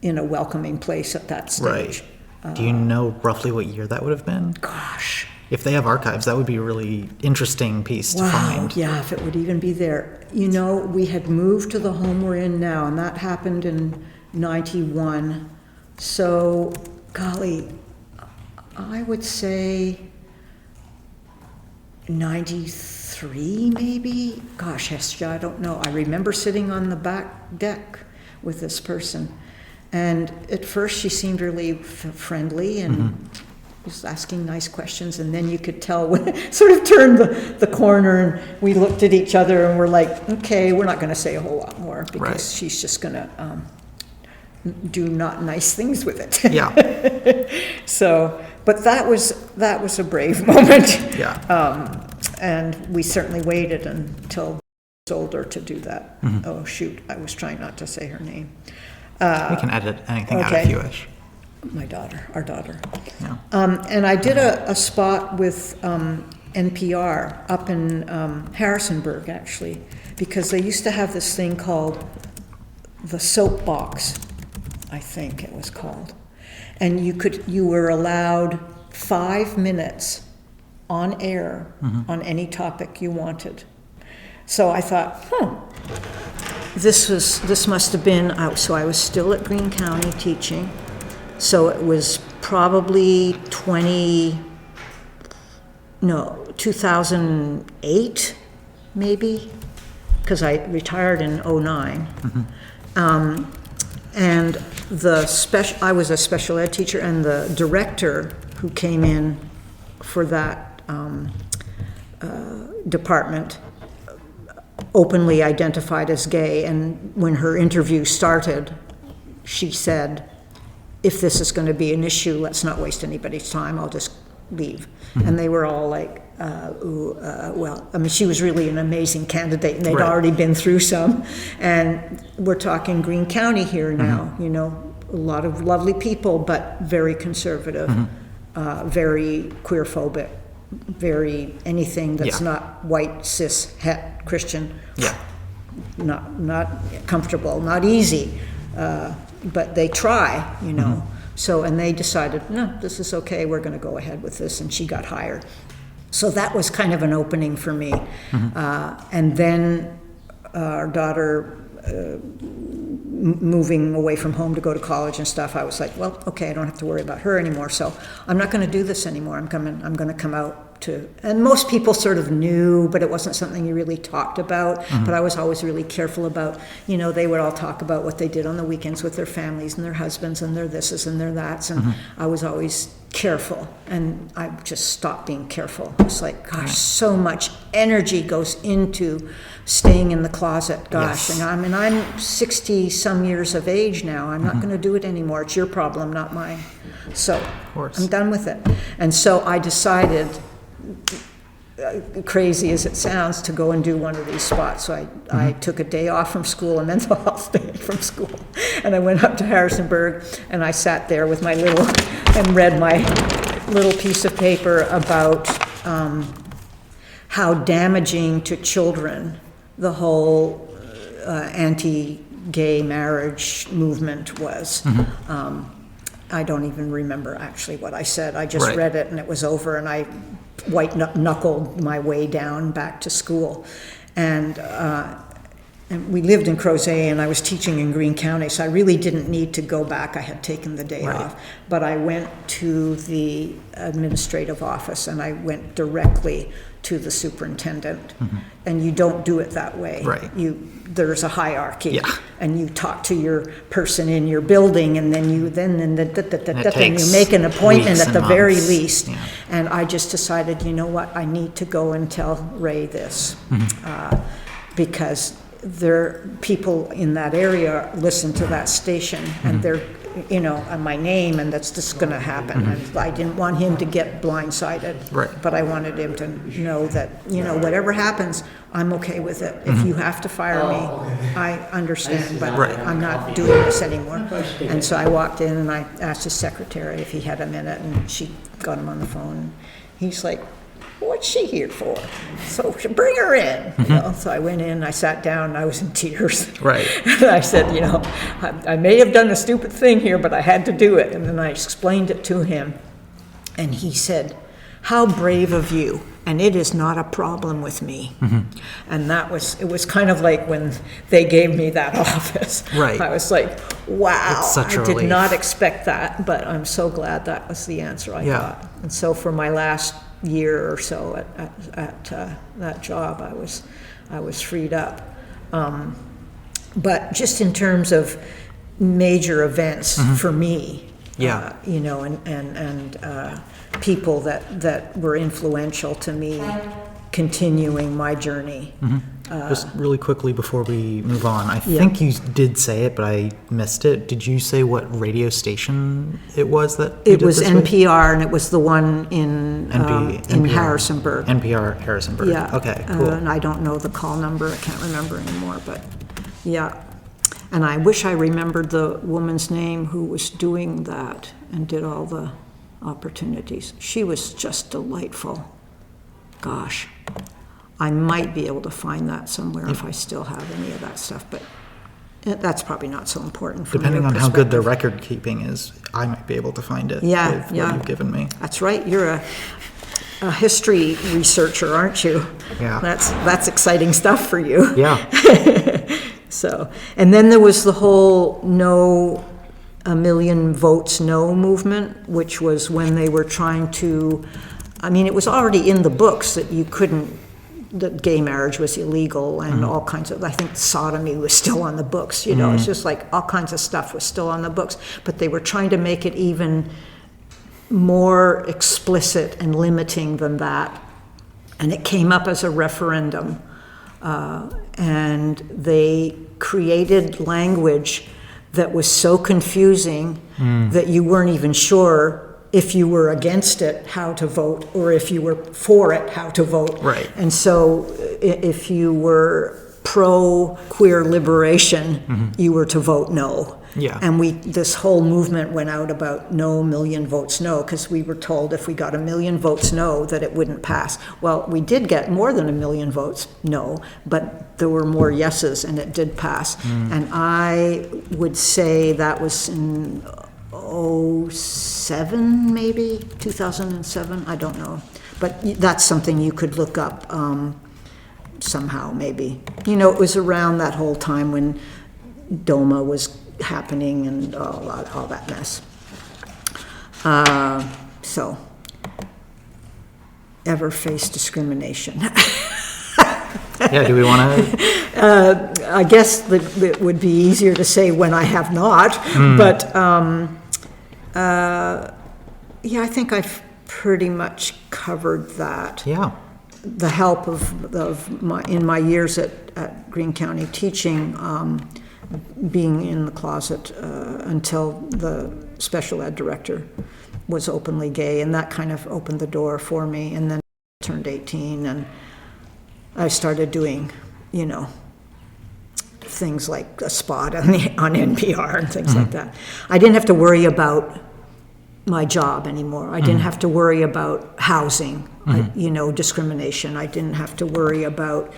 in a welcoming place at that stage. Right. Do you know roughly what year that would have been? Gosh. If they have archives, that would be a really interesting piece to find. Yeah, if it would even be there. We had moved to the home we're in now, and that happened in 91. So, golly, I would say 93 maybe? Gosh, Hestia, I don't know. I remember sitting on the back deck with this person. And at first she seemed really friendly and was asking nice questions, and then you could tell when sort of turned the corner, and we looked at each other and we're like, okay, we're not going to say a whole lot more because Right. she's just going to do not nice things with it. Yeah. So, but that was a brave moment. Yeah. And we certainly waited until I was older to do that. Mm-hmm. Oh shoot, I was trying not to say her name. We can edit anything out okay. if you wish. Our daughter. Yeah. And I did a spot with NPR up in Harrisonburg, actually, because they used to have this thing called the soapbox, I think it was called. And you were allowed 5 minutes on air on any topic you wanted. So I thought, this must have been, so I was still at Greene County teaching. So it was probably 2008, maybe, because I retired in 2009. And I was a special ed teacher, and the director who came in for that department openly identified as gay, and when her interview started, she said, if this is going to be an issue, let's not waste anybody's time, I'll just leave. And they were all like, well, I mean, she was really an amazing candidate, and they'd Right. already been through some. And we're talking Greene County here now, you know, a lot of lovely people, but very conservative, very queer-phobic, very anything that's Yeah. not white, cis, het, Christian. Yeah. Not comfortable, not easy. But they try, you know. So, and they decided, no, this is okay, we're going to go ahead with this, and she got hired. So that was kind of an opening for me. And then our daughter moving away from home to go to college and stuff, I was like, well, okay, I don't have to worry about her anymore, so I'm not going to do this anymore. I'm going to come out to, and most people sort of knew, but it wasn't something you really talked about. But I was always really careful about, you know, they would all talk about what they did on the weekends with their families and their husbands and their thises and their that's, and I was always careful, and I just stopped being careful. It's like, gosh, so much energy goes into staying in the closet, gosh. Yes. And I mean, I'm 60 some years of age now. I'm not going to do it anymore. It's your problem, not mine. So course. I'm done with it. And so I decided, crazy as it sounds, to go and do one of these spots. So I took a day off from school, a mental health day from school, and I went up to Harrisonburg, and I sat there with my little, and read my little piece of paper about how damaging to children the whole anti-gay marriage movement was. I don't even remember actually what I said. I just Right. read it, and it was over, and I white-knuckled my way down back to school. And we lived in Crozet, and I was teaching in Greene County, so I really didn't need to go back. I had taken the day Right. off. But I went to the administrative office, and I went directly to the superintendent. And you don't do it that way. Right. There's a hierarchy. Yeah. And you talk to your person in your building, and then you takes make an appointment weeks at the and very months. least. Yeah. And I just decided, you know what, I need to go and tell Ray this. Because people in that area listen to that station, and they're, you know, on my name, and that's just gonna happen. And I didn't want him to get blindsided. Right. But I wanted him to know that, you know, whatever happens, I'm okay with it. If you have to fire me, I understand, but Right. I'm not doing this anymore. And so I walked in, and I asked his secretary if he had a minute, and she got him on the phone. He's like, what's she here for? So bring her in. You know? So I went in, I sat down, and I was in tears. Right. And I said, you know, I may have done a stupid thing here, but I had to do it. And then I explained it to him. And he said, how brave of you. And it is not a problem with me. And it was kind of like when they gave me that office. Right. I was like, wow, It's such a I did relief. not expect that, but I'm so glad that was the answer I Yeah. got. And so for my last year or so at that job, I was freed up. But just in terms of major events for me, Yeah. you know, and people that were influential to me continuing my journey. Just really quickly before we move on, I think you did say it, but I missed it. Did you say what radio station it was that you It did was this with? NPR, and it was the one in NPR. Harrisonburg. NPR Harrisonburg. Yeah. Okay, cool. And I don't know the call number. I can't remember anymore, but yeah. And I wish I remembered the woman's name who was doing that and did all the opportunities. She was just delightful. Gosh, I might be able to find that somewhere if I still have any of that stuff, but that's probably not so important from Depending your on how good their perspective. record keeping is, I might be able to find it Yeah, with yeah. what you've given me. That's right. You're a history researcher, aren't you? Yeah. That's exciting stuff for you. Yeah. So, and then there was the whole no, a million votes no movement, which was when they were trying to, I mean, it was already in the books that you couldn't, that gay marriage was illegal and all kinds of, I think sodomy was still on the books, you know, it's just like all kinds of stuff was still on the books, but they were trying to make it even more explicit and limiting than that. And it came up as a referendum. And they created language that was so confusing that you weren't even sure if you were against it, how to vote, or if you were for it, how to vote. Right. And so if you were pro-queer liberation, you were to vote no. Yeah. And this whole movement went out about no, million votes no, because we were told if we got 1 million votes no, that it wouldn't pass. Well, we did get more than 1 million votes no, but there were more yeses and it did pass. And I would say that was in 2007, maybe 2007, I don't know. But that's something you could look up somehow, maybe. You know, it was around that whole time when DOMA was happening and all that mess. So, ever face discrimination? Yeah, do we want to? I guess that it would be easier to say when I have not, but yeah, I think I've pretty much covered that. Yeah. The help in my years at Greene County teaching, being in the closet until the special ed director was openly gay, and that kind of opened the door for me. And then I turned 18 and I started doing, you know, things like a spot on NPR and things like that. I didn't have to worry about my job anymore. I didn't have to worry about housing, you know, discrimination. I didn't have to worry about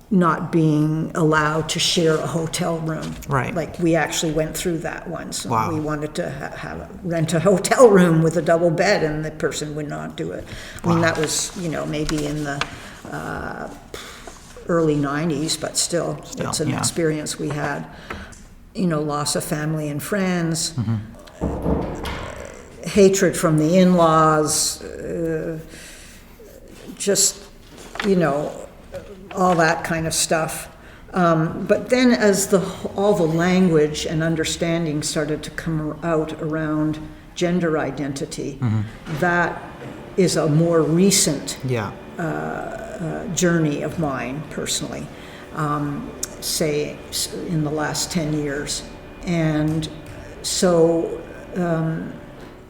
not being allowed to share a hotel room. Right. Like we actually went through that once. Wow. We wanted to rent a hotel room with a double bed, and the person would not do it. I mean, that was, you know, maybe in the early 90s, but still, it's an experience we had. You know, loss of family and friends, hatred from the in-laws, just, you know, all that kind of stuff. But then as all the language and understanding started to come out around gender identity, that is a more recent journey of mine personally, say in the last 10 years. And so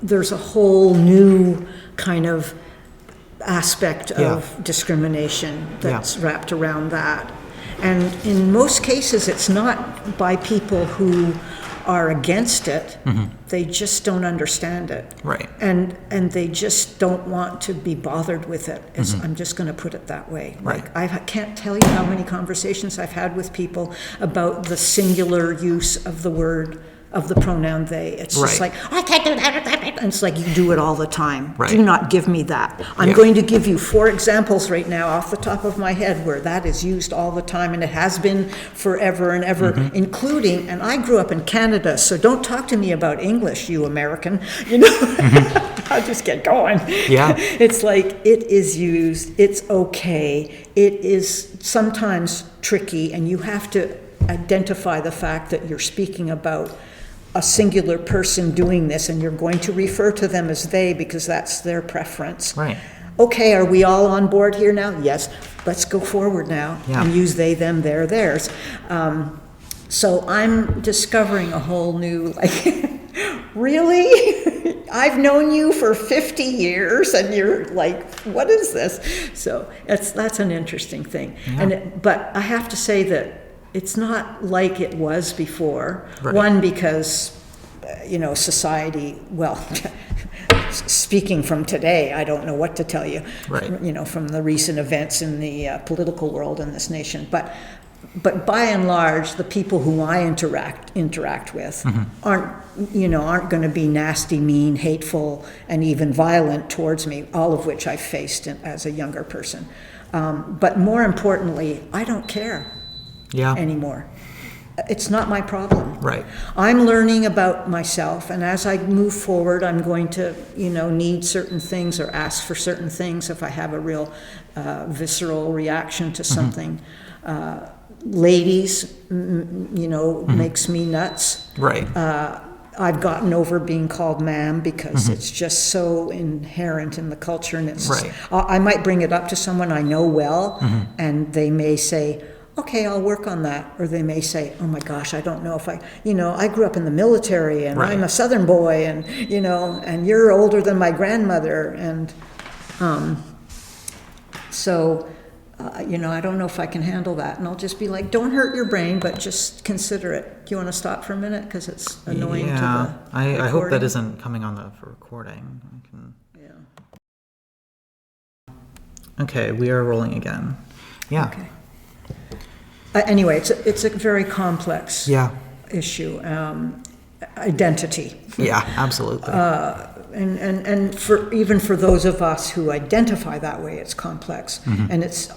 there's a whole new kind of aspect of discrimination that's wrapped around that. And in most cases, it's not by people who are against it. They just don't understand it. Right. And they just don't want to be bothered with it. I'm just going to put it that way. Right. Like, I can't tell you how many conversations I've had with people about the singular use of the word, of the pronoun they. It's just like, I can't do that. And it's like, you do it all the time. Right. Do not give me that. I'm going to give you 4 examples right now off the top of my head where that is used all the time, and it has been forever and ever, including, and I grew up in Canada, so don't talk to me about English, you American, you know. I'll just get going. Yeah. It's like, it is used, it's okay, it is sometimes tricky, and you have to identify the fact that you're speaking about a singular person doing this, and you're going to refer to them as they because that's their preference. Right. Okay, are we all on board here now? Yes. Let's go forward now and use they, them, their, theirs. So I'm discovering a whole new, like, really? I've known you for 50 years and you're like, what is this? So that's an interesting thing. Yeah. But I have to say that it's not like it was before. Right. One, because, society, well, speaking from today, I don't know what to tell you, right. From the recent events in the political world in this nation. But by and large, the people who I interact with aren't going to be nasty, mean, hateful, and even violent towards me, all of which I've faced as a younger person. But more importantly, I don't care anymore. It's not my problem. Right. I'm learning about myself, and as I move forward, I'm going to, need certain things or ask for certain things if I have a real visceral reaction to something. Ladies, makes me nuts. Right. I've gotten over being called ma'am because it's just so inherent in the culture, and it's. Right. I might bring it up to someone I know well, and they may say, okay, I'll work on that. Or they may say, oh my gosh, I don't know if I grew up in the military and I'm a Southern boy and, and you're older than my grandmother. And so, I don't know if I can handle that. And I'll just be like, don't hurt your brain, but just consider it. Do you want to stop for a minute? Because it's annoying to the I hope that isn't coming on the recording. Okay, we are rolling again. Yeah. Okay. Anyway, it's a very complex issue. Identity. Yeah, absolutely. And for those of us who identify that way, it's complex, and it's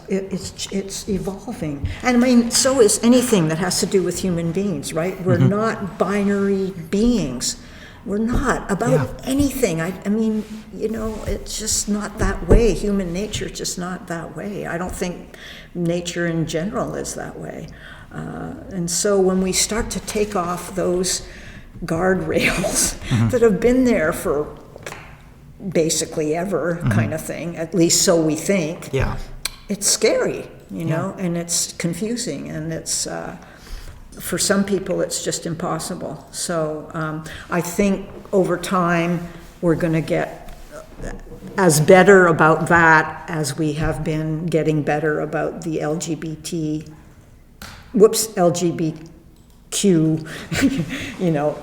evolving. And I mean, so is anything that has to do with human beings, right? We're not binary beings. We're not about anything. I mean, it's just not that way. Human nature is just not that way. I don't think nature in general is that way. And so when we start to take off those guardrails that have been there for basically ever kind of thing, at least so we think, it's scary, and it's confusing, and it's... for some people, it's just impossible. So I think over time, we're going to get as better about that as we have been getting better about the LGBTQ.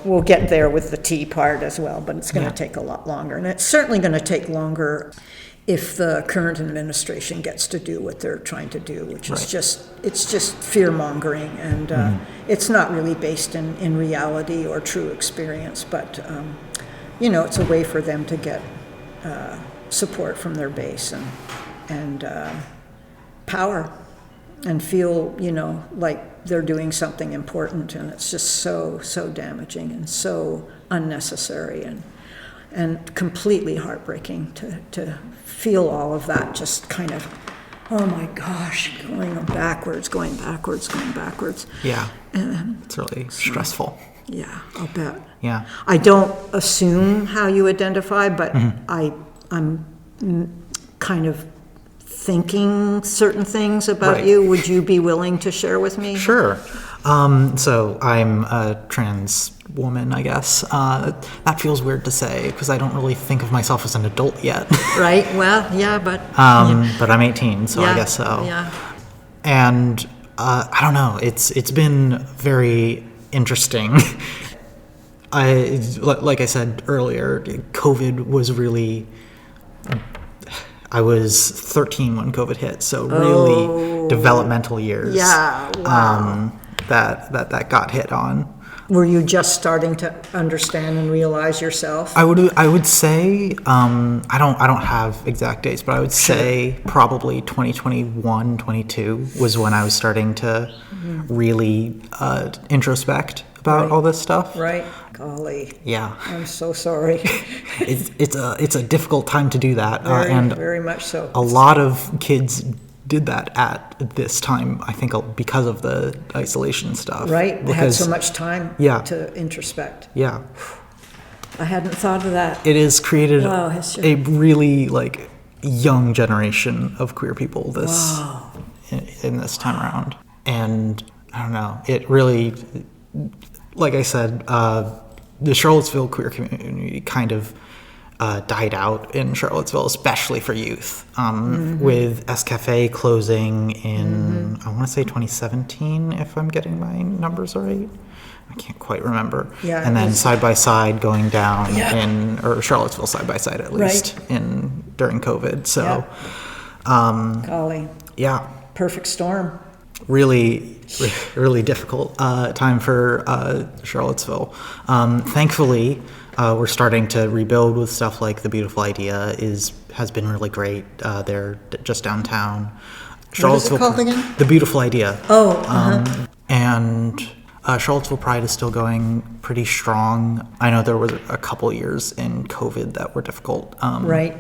We'll get there with the T part as well, but it's going to take a lot longer. And it's certainly going to take longer if the current administration gets to do what they're trying to do, which is just fear-mongering, and it's not really based in reality or true experience, but it's a way for them to get support from their base and power, and feel like they're doing something important, and it's just so damaging and so unnecessary and completely heartbreaking to feel all of that just kind of, oh my gosh, going backwards. Yeah, and it's really stressful. Yeah, I'll bet. Yeah. I don't assume how you identify, but I'm kind of thinking certain things about you. Would you be willing to share with me? Sure. So I'm a trans woman, I guess. That feels weird to say because I don't really think of myself as an adult yet. Right. Well, yeah, but. But I'm 18, so I guess so. Yeah. And I don't know. It's been very interesting. Like I said earlier, COVID was really. I was 13 when COVID hit, so really developmental years. Yeah. Wow. That got hit on. Were you just starting to understand and realize yourself? I would say I don't have exact dates, but I would say probably 2021, 22 was when I was starting to really introspect about all this stuff. Right. Golly. Yeah. I'm so sorry. It's a difficult time to do that, and very much so. A lot of kids did that at this time, I think because of the isolation stuff. Right, they had Because, so much time Yeah. to introspect. yeah, I hadn't thought of that. it has created Wow, Hestia. a really like young generation of queer people Wow. in this time around. And I don't know, it really, like I said, the Charlottesville queer community kind of died out in Charlottesville, especially for youth, with Escafe closing in, I want to say 2017, if I'm getting my numbers right. I can't quite remember. Yeah, and it then was- Side by Side going down Yeah. or Charlottesville Side by Side at least, during COVID. So, Golly, yeah, perfect storm. really, really difficult time for Charlottesville. Thankfully, we're starting to rebuild with stuff like The Beautiful Idea has been really great. They're just downtown. What is it called again? The Beautiful Idea. Oh, And Charlottesville Pride is still going pretty strong. I know there was a couple years in COVID that were difficult. right.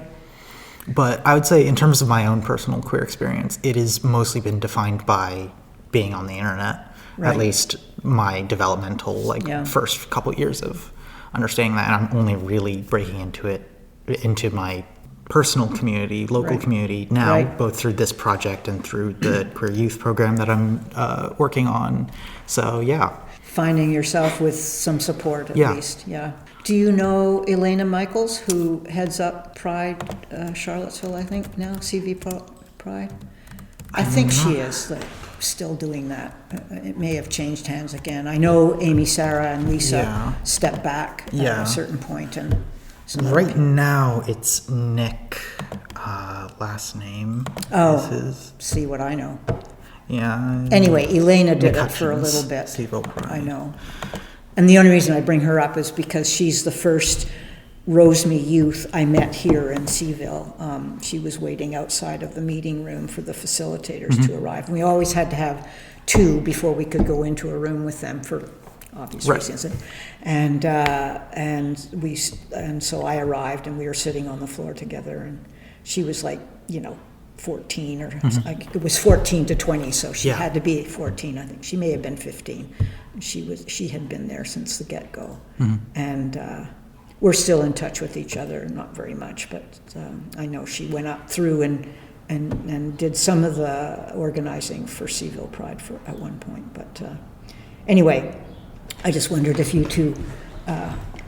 But I would say, in terms of my own personal queer experience, it has mostly been defined by being on the internet. Right. At least my developmental, Yeah. first couple years of understanding that. And I'm only really breaking into my personal community, local Right. community now, Right. both through this project and through the queer youth program that I'm working on. So, yeah. Finding yourself with some support at Yeah. least, yeah. Do you know Elena Michaels, who heads up Pride Charlottesville, I think now, Pride? I think she is still doing that. It may have changed hands again. I know Amy, Sarah, and Lisa Yeah. stepped back at Yeah. a certain point, and some other Right people- now, it's Nick, last name. Oh. Is his, see what I know. yeah. Anyway, Elena did Nick it for a Hutchins, little bit. Cville Pride. I know. And the only reason I bring her up is because she's the first Roseme youth I met here in Cville. She was waiting outside of the meeting room for the facilitators to arrive. And we always had to have two before we could go into a room with them for obvious Right. reasons. And so I arrived and we were sitting on the floor together, and she was like, 14 or like, it was 14 to 20, so she Yeah. had to be 14. I think she may have been 15. She had been there since the get-go, and we're still in touch with each other. Not very much, but I know she went up through and did some of the organizing for Cville Pride at one point. But anyway, I just wondered if you two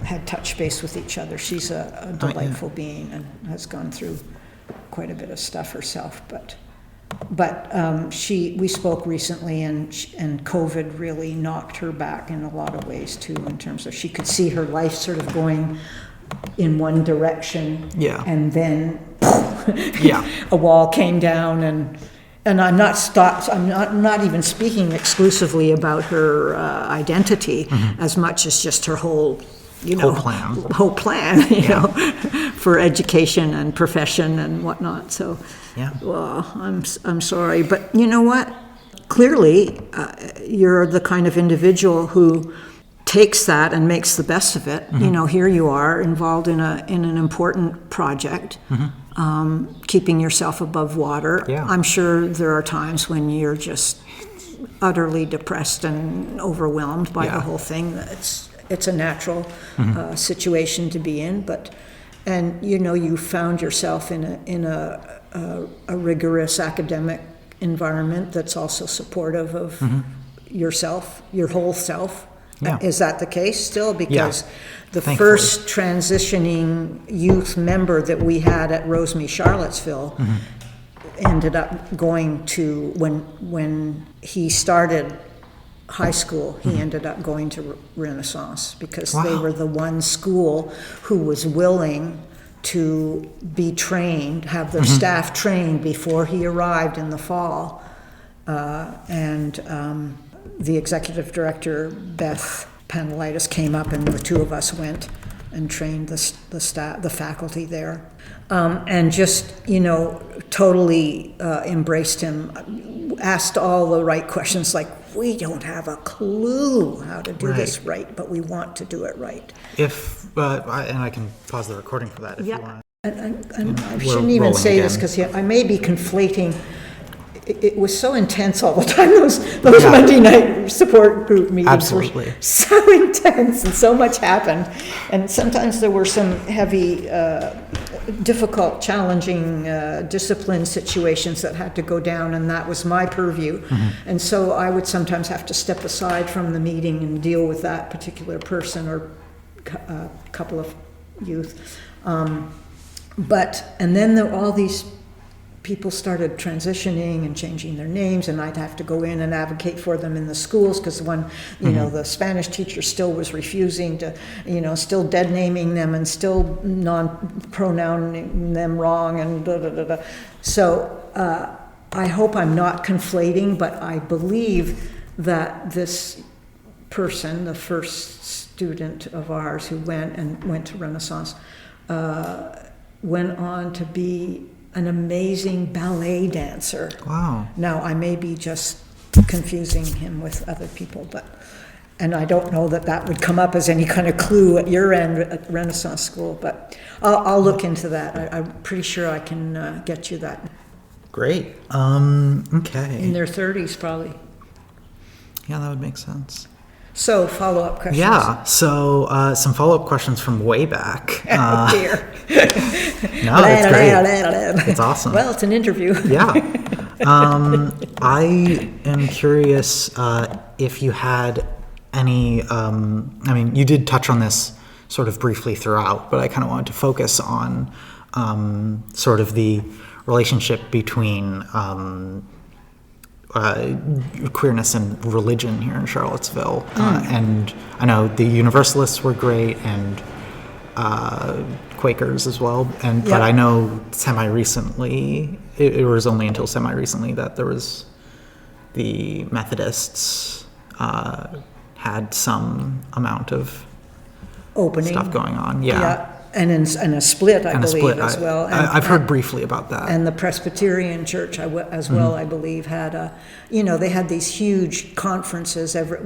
had touch base with each other. She's a delightful being and has gone through quite a bit of stuff herself, but we spoke recently, and COVID really knocked her back in a lot of ways too, in terms of she could see her life sort of going in one direction, Yeah. and then Yeah. a wall came down, and I'm not even speaking exclusively about her identity as much as just her whole whole plan, for education and profession and whatnot. So, Yeah. well, I'm sorry, but you know what? Clearly, you're the kind of individual who takes that and makes the best of it. Here you are involved in an important project, keeping yourself above water. Yeah. I'm sure there are times when you're just utterly depressed and overwhelmed by the whole thing. It's a natural situation to be in, and you found yourself in a rigorous academic environment that's also supportive of yourself, your whole self. Yeah. Is that the case still? Because the Thankfully. first transitioning youth member that we had at Roseme Charlottesville ended up going to, when he started high school, he ended up going to Renaissance, because they Wow. were the one school who was willing to be trained, have their staff trained before he arrived in the fall. The executive director, Beth Panelitis, came up, and the two of us went and trained the staff, the faculty there, and just totally embraced him, asked all the right questions, like, we don't have a clue how to do this right, but we want to do it right. And I can pause the recording for that if you want. And I We're shouldn't even rolling say this, again. because I may be conflating it was so intense all the time. Those Monday night support group meetings Absolutely. were so intense, and so much happened. And sometimes there were some heavy, difficult, challenging discipline situations that had to go down, and that was my purview. And so I would sometimes have to step aside from the meeting and deal with that particular person or a couple of youth. And then all these people started transitioning and changing their names, and I'd have to go in and advocate for them in the schools, because one, the Spanish teacher still was refusing to, still dead naming them and still non-pronouncing them wrong and da da da da. So I hope I'm not conflating, but I believe that this person, the first student of ours who went to Renaissance, went on to be an amazing ballet dancer. Wow. Now, I may be just confusing him with other people, and I don't know that would come up as any kind of clue at your end at Renaissance School, but I'll look into that. I'm pretty sure I can get you that. Great. Okay. In their 30s, probably. Yeah, that would make sense. So, follow-up questions. Yeah, so some follow-up questions from way back. Oh, dear. No, it's great. It's awesome. Well, it's an interview. Yeah. I am curious if you had any, you did touch on this sort of briefly throughout, but I kind of wanted to focus on sort of the relationship between queerness and religion here in Charlottesville. And I know the Universalists were great, and Quakers as well. But I know semi-recently, it was only until semi-recently that there was the Methodists had some amount of Opening stuff going on. Yeah. And a split, I believe, as well. I've heard briefly about that. And the Presbyterian Church, as well, I believe, had they had these huge conferences every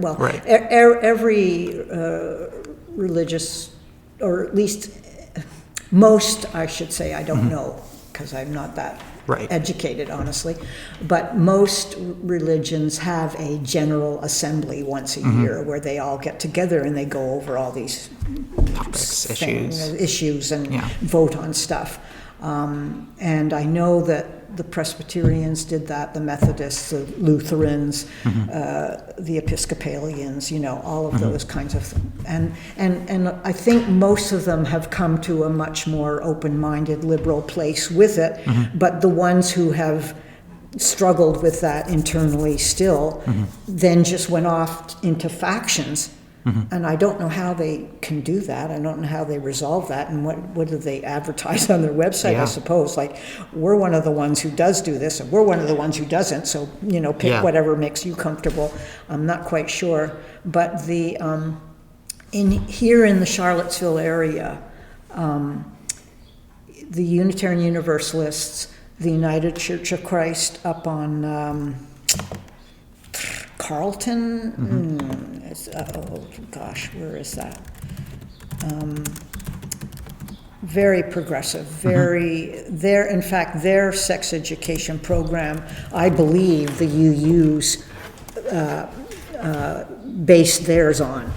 religious, or at least most, I should say, I don't know, because I'm not that educated, honestly, but most religions have a general assembly once a year where they all get together and they go over all these topics, issues and vote on stuff. And I know that the Presbyterians did that, the Methodists, the Lutherans, the Episcopalians, all of those kinds of things. And I think most of them have come to a much more open-minded, liberal place with it, but the ones who have struggled with that internally still then just went off into factions. And I don't know how they can do that. I don't know how they resolve that. And what do they advertise on their website, I suppose? Like, we're one of the ones who does do this, and we're one of the ones who doesn't. So, pick whatever makes you comfortable. I'm not quite sure. But here in the Charlottesville area, the Unitarian Universalists, the United Church of Christ up on Carlton, where is that? Very progressive, in fact, their sex education program, I believe the UU's based theirs on,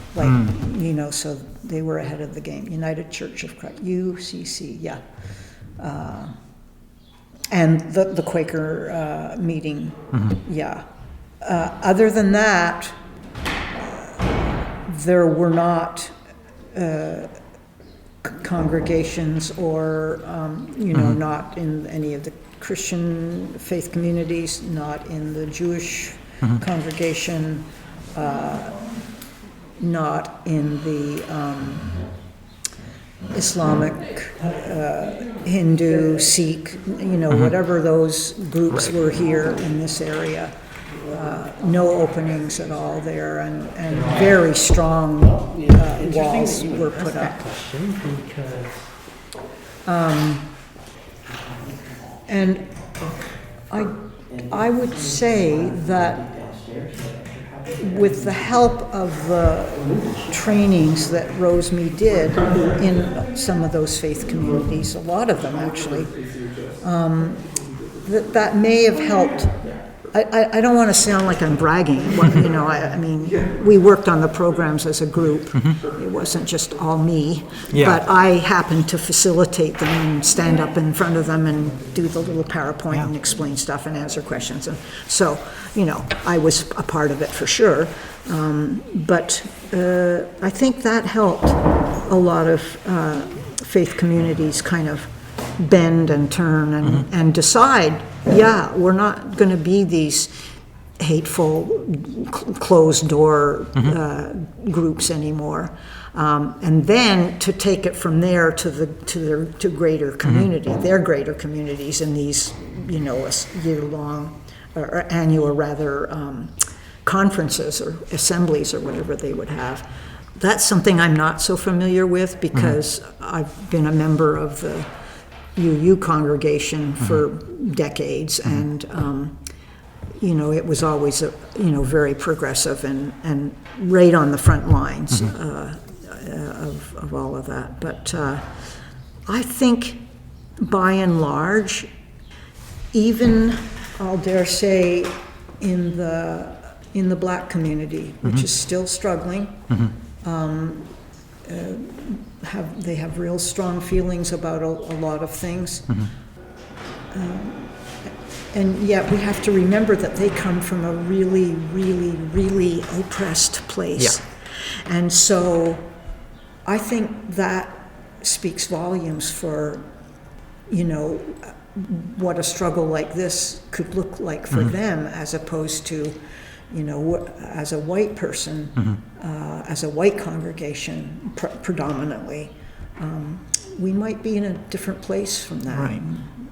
so they were ahead of the game. United Church of Christ, UCC, and the Quaker meeting, other than that, there were not congregations or, not in any of the Christian faith communities, not in the Jewish congregation, not in the Islamic, Hindu, Sikh, whatever those groups were here in this area. No openings at all there, and very strong walls were put up. And I would say that with the help of the trainings that Rosemead did in some of those faith communities, a lot of them actually, that may have helped I don't want to sound like I'm bragging. You know, I mean, we worked on the programs as a group. It wasn't just all me. Yeah. But I happened to facilitate them and stand up in front of them and do the little PowerPoint and explain stuff and answer questions. And so, you know, I was a part of it for sure. But I think that helped a lot of faith communities kind of bend and turn and decide, yeah, we're not going to be these hateful, closed door groups anymore. And then to take it from there to greater community, their greater communities in these, you know, year-long or annual rather conferences or assemblies or whatever they would have. That's something I'm not so familiar with because I've been a member of the UU congregation for decades, and you know, it was always you know, very progressive and right on the front lines of all of that. But I think by and large, even I'll dare say in the Black community, which is still struggling. They have real strong feelings about a lot of things. And yet we have to remember that they come from a really, really, really oppressed place. Yeah. And so I think that speaks volumes for, you know, what a struggle like this could look like for them, as opposed to, you know, as a white person, as a white congregation predominantly, we might be in a different place from that. Right.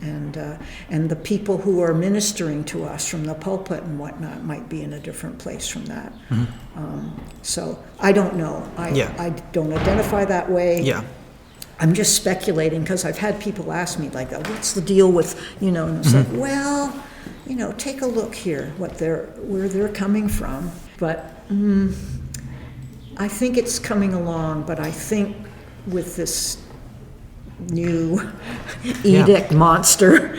And the people who are ministering to us from the pulpit and whatnot might be in a different place from that. So I don't know. I don't identify that way. Yeah. I'm just speculating because I've had people ask me like, what's the deal with, you know, and it's like, well, you know, take a look here, where they're coming from. But I think it's coming along, but I think with this new edict monster,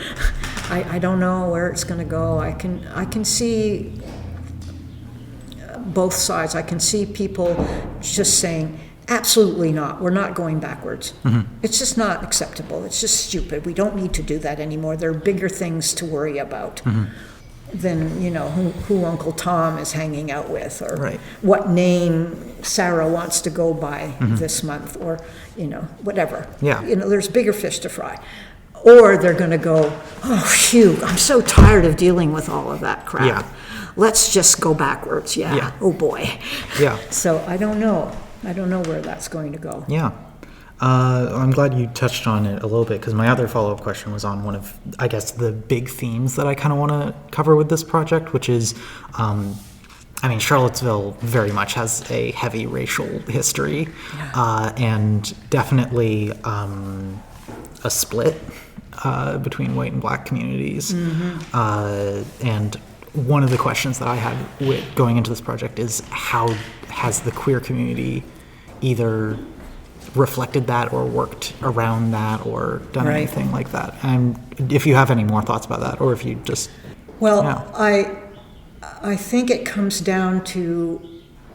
I don't know where it's going to go. I can see both sides. I can see people just saying, absolutely not. We're not going backwards. It's just not acceptable. It's just stupid. We don't need to do that anymore. There are bigger things to worry about than, you know, who Uncle Tom is hanging out with, or what name Sarah wants to go by this month, or, you know, whatever. Yeah. You know, there's bigger fish to fry. Or they're going to go, oh, phew, I'm so tired of dealing with all of that crap. Yeah. Let's just go backwards. Yeah. Oh, boy. Yeah. So I don't know. I don't know where that's going to go. Yeah. I'm glad you touched on it a little bit, because my other follow-up question was on one of, I guess, the big themes that I kind of want to cover with this project, which is, I mean, Charlottesville very much has a heavy racial history, and definitely a split between white and Black communities. And one of the questions that I had with going into this project is, how has the queer community either reflected that or worked around that or done anything like that? And if you have any more thoughts about that, or if you just... Well, I think it comes down to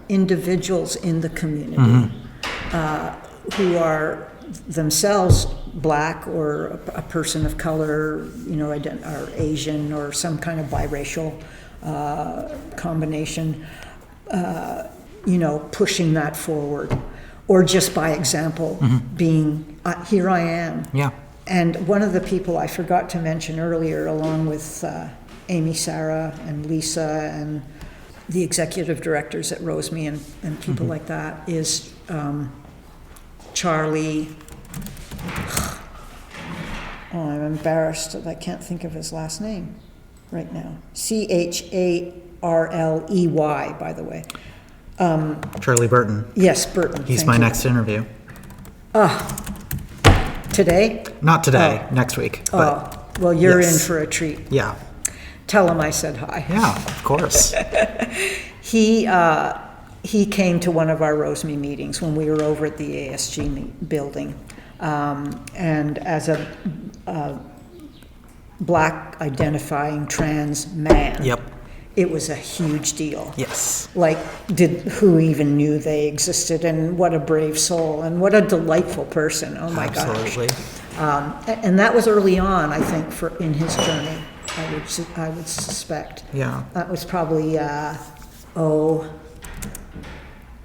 individuals in the community who are themselves Black or a person of color, you know, or Asian or some kind of biracial combination, you know, pushing that forward. Or just by example, being, here I am. Yeah. And one of the people I forgot to mention earlier, along with Amy, Sarah, and Lisa, and the executive directors at Roseme and people like that, is Charlie. Oh, I'm embarrassed that I can't think of his last name right now. Charley, by the way. Charlie Burton. Yes, Burton. He's my next interview. Today? Not today, next week. But well, you're in for a treat. Yeah. Tell him I said hi. Yeah, of course. He came to one of our Roseme meetings when we were over at the ASG building. And as a Black identifying trans man. Yep. it was a huge deal. Yes. Like, who even knew they existed, and what a brave soul, and what a delightful person. Oh my gosh. Absolutely. And that was early on, I think, in his journey, I would suspect. Yeah. That was probably,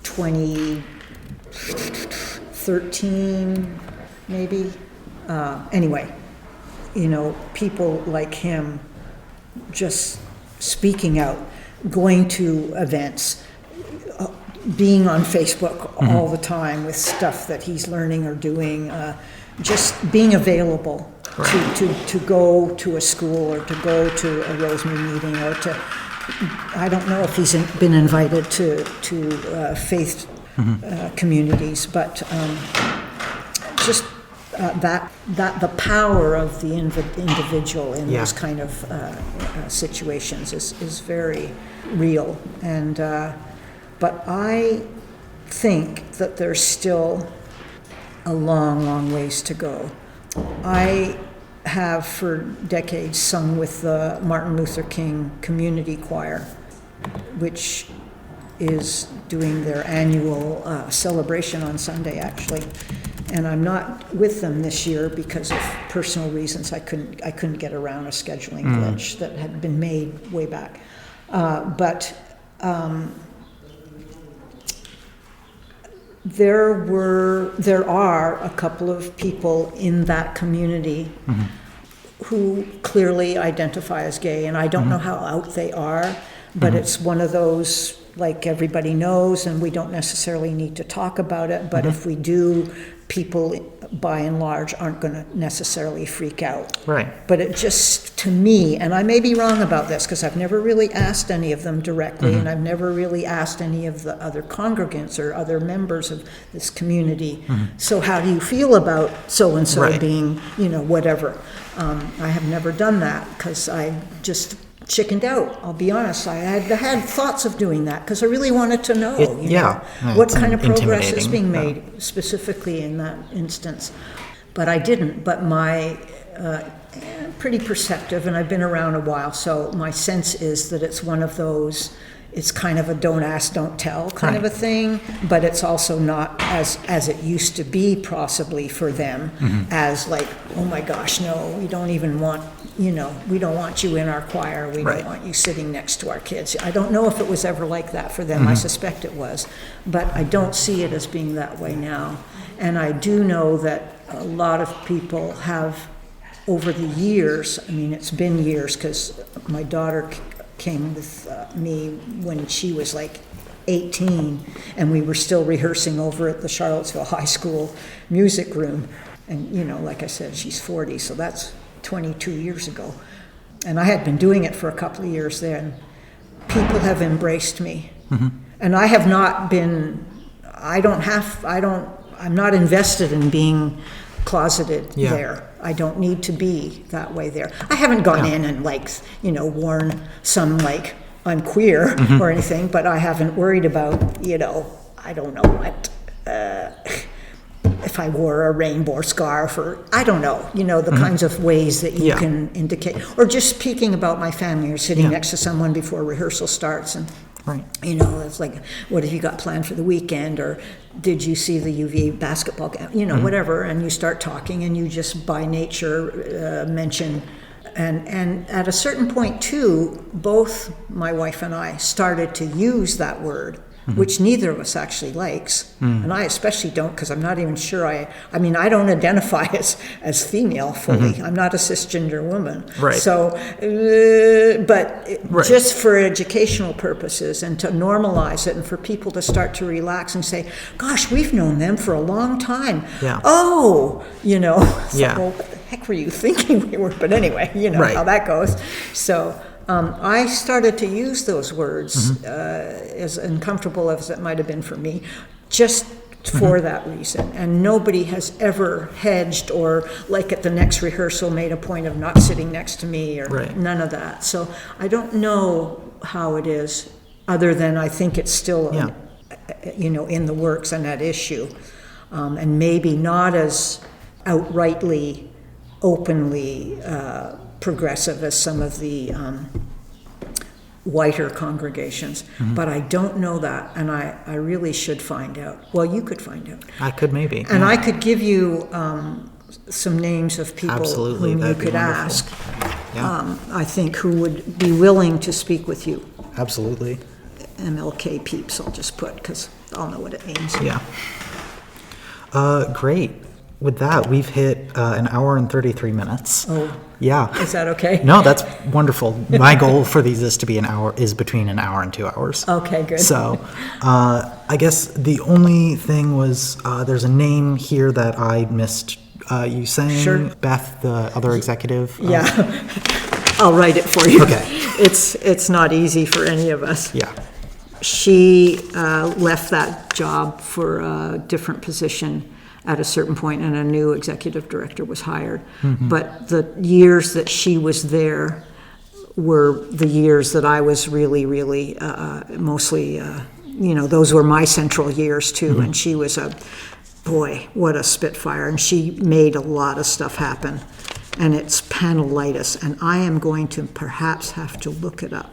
2013, maybe. Anyway, people like him just speaking out, going to events, being on Facebook all the time with stuff that he's learning or doing, just being available to go to a school or to go to a Rosemary meeting or to, I don't know if he's been invited to faith communities, but just that the power of the individual in those kind of situations is very real. And but I think that there's still a long ways to go. I have for decades sung with the Martin Luther King Community Choir, which is doing their annual celebration on Sunday, actually. And I'm not with them this year because of personal reasons. I couldn't get around a scheduling glitch that had been made way back. But there are a couple of people in that community who clearly identify as gay, and I don't know how out they are, but it's one of those, like, everybody knows, and we don't necessarily need to talk about it, but if we do, people by and large aren't going to necessarily freak out. Right. But it just, to me, and I may be wrong about this because I've never really asked any of them directly, and I've never really asked any of the other congregants or other members of this community, so how do you feel about so-and-so Right. being, whatever. I have never done that because I just chickened out, I'll be honest. I had thoughts of doing that because I really wanted to know, what kind of progress is being made specifically in that instance. But I didn't. But my pretty perceptive, and I've been around a while, so my sense is that it's one of those, it's kind of a don't ask, don't tell kind of a thing, but it's also not as it used to be possibly for them, as like, oh my gosh, no, we don't even want, we don't want you in our choir, we don't want you sitting next to our kids. I don't know if it was ever like that for them. I suspect it was, but I don't see it as being that way now. And I do know that a lot of people have, over the years, I mean, it's been years, because my daughter came with me when she was like 18, and we were still rehearsing over at the Charlottesville High School music room. And, like I said, she's 40, so that's 22 years ago. And I had been doing it for a couple of years then. People have embraced me. And I have not been, I'm not invested in being closeted there. I don't need to be that way there. I haven't gone in and worn some I'm queer or anything, but I haven't worried about, I don't know what, if I wore a rainbow scarf or, I don't know, the kinds of ways that you can indicate, or just speaking about my family or sitting next to someone before rehearsal starts and, it's like, what have you got planned for the weekend? Or did you see the UVA basketball game? Whatever. And you start talking and you just by nature mention. And at a certain point too, both my wife and I started to use that word, which neither of us actually likes. And I especially don't, because I'm not even sure I mean, I don't identify as female fully. I'm not a cisgender woman. Right. So, but just for educational purposes and to normalize it and for people to start to relax and say, gosh, we've known them for a long time. Yeah. Oh, so, Yeah. well, what the heck were you thinking we were? But anyway, how that goes. So, I started to use those words, as uncomfortable as it might have been for me, just for that reason. And nobody has ever hedged or, like at the next rehearsal, made a point of not sitting next to me or none of that. So I don't know how it is, other than I think it's still, in the works and at issue. And maybe not as outrightly, openly progressive as some of the whiter congregations. But I don't know that, and I really should find out. Well, you could find out. I could maybe. And yeah. I could give you some names of people Absolutely, whom you that'd be could wonderful. ask, Yeah. I think, who would be willing to speak with you. Absolutely. MLK peeps, I'll just put, because I'll know what it means. Yeah. Great. With that, we've hit an hour and 33 minutes. Oh, Yeah. is that okay? No, that's wonderful. My goal for these is to be between an hour and 2 hours. Okay, good. So, I guess the only thing was, there's a name here that I missed you saying. Sure. Beth, the other executive. Yeah, I'll write it for you. Okay. It's not easy for any of us. Yeah. She left that job for a different position at a certain point, and a new executive director was hired. But the years that she was there were the years that I was really mostly, those were my central years too. And she was boy, what a spitfire. And she made a lot of stuff happen. And it's panelitis. And I am going to perhaps have to look it up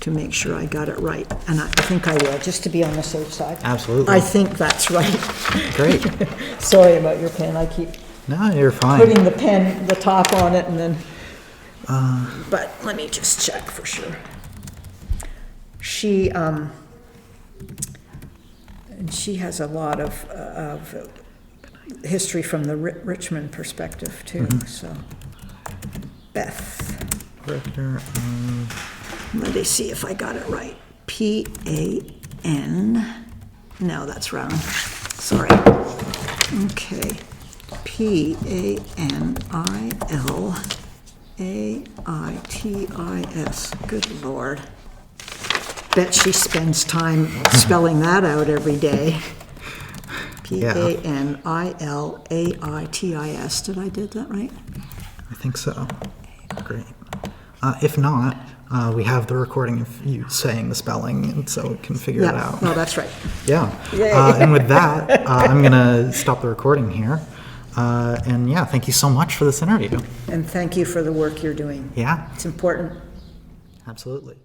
to make sure I got it right. And I think I will, just to be on the safe side. Absolutely. I think that's right. Great. Sorry about your pen. I keep No, you're fine. putting the top on it and then, but let me just check for sure. She has a lot of history from the Richmond perspective too, so. Beth. Director, Let me see if I got it right. P-A-N, no, that's wrong. Sorry. Okay. P-A-N-I-L-A-I-T-I-S. Good Lord. Bet she spends time spelling that out every day. P-A-N-I-L-A-I-T-I-S. Did I did that right? I think so. Great. If not, we have the recording of you saying the spelling, and so we can figure it out. No, that's right. Yeah. Yay. And with that, I'm going to stop the recording here. And yeah, thank you so much for this interview. And thank you for the work you're doing. Yeah, It's important. absolutely.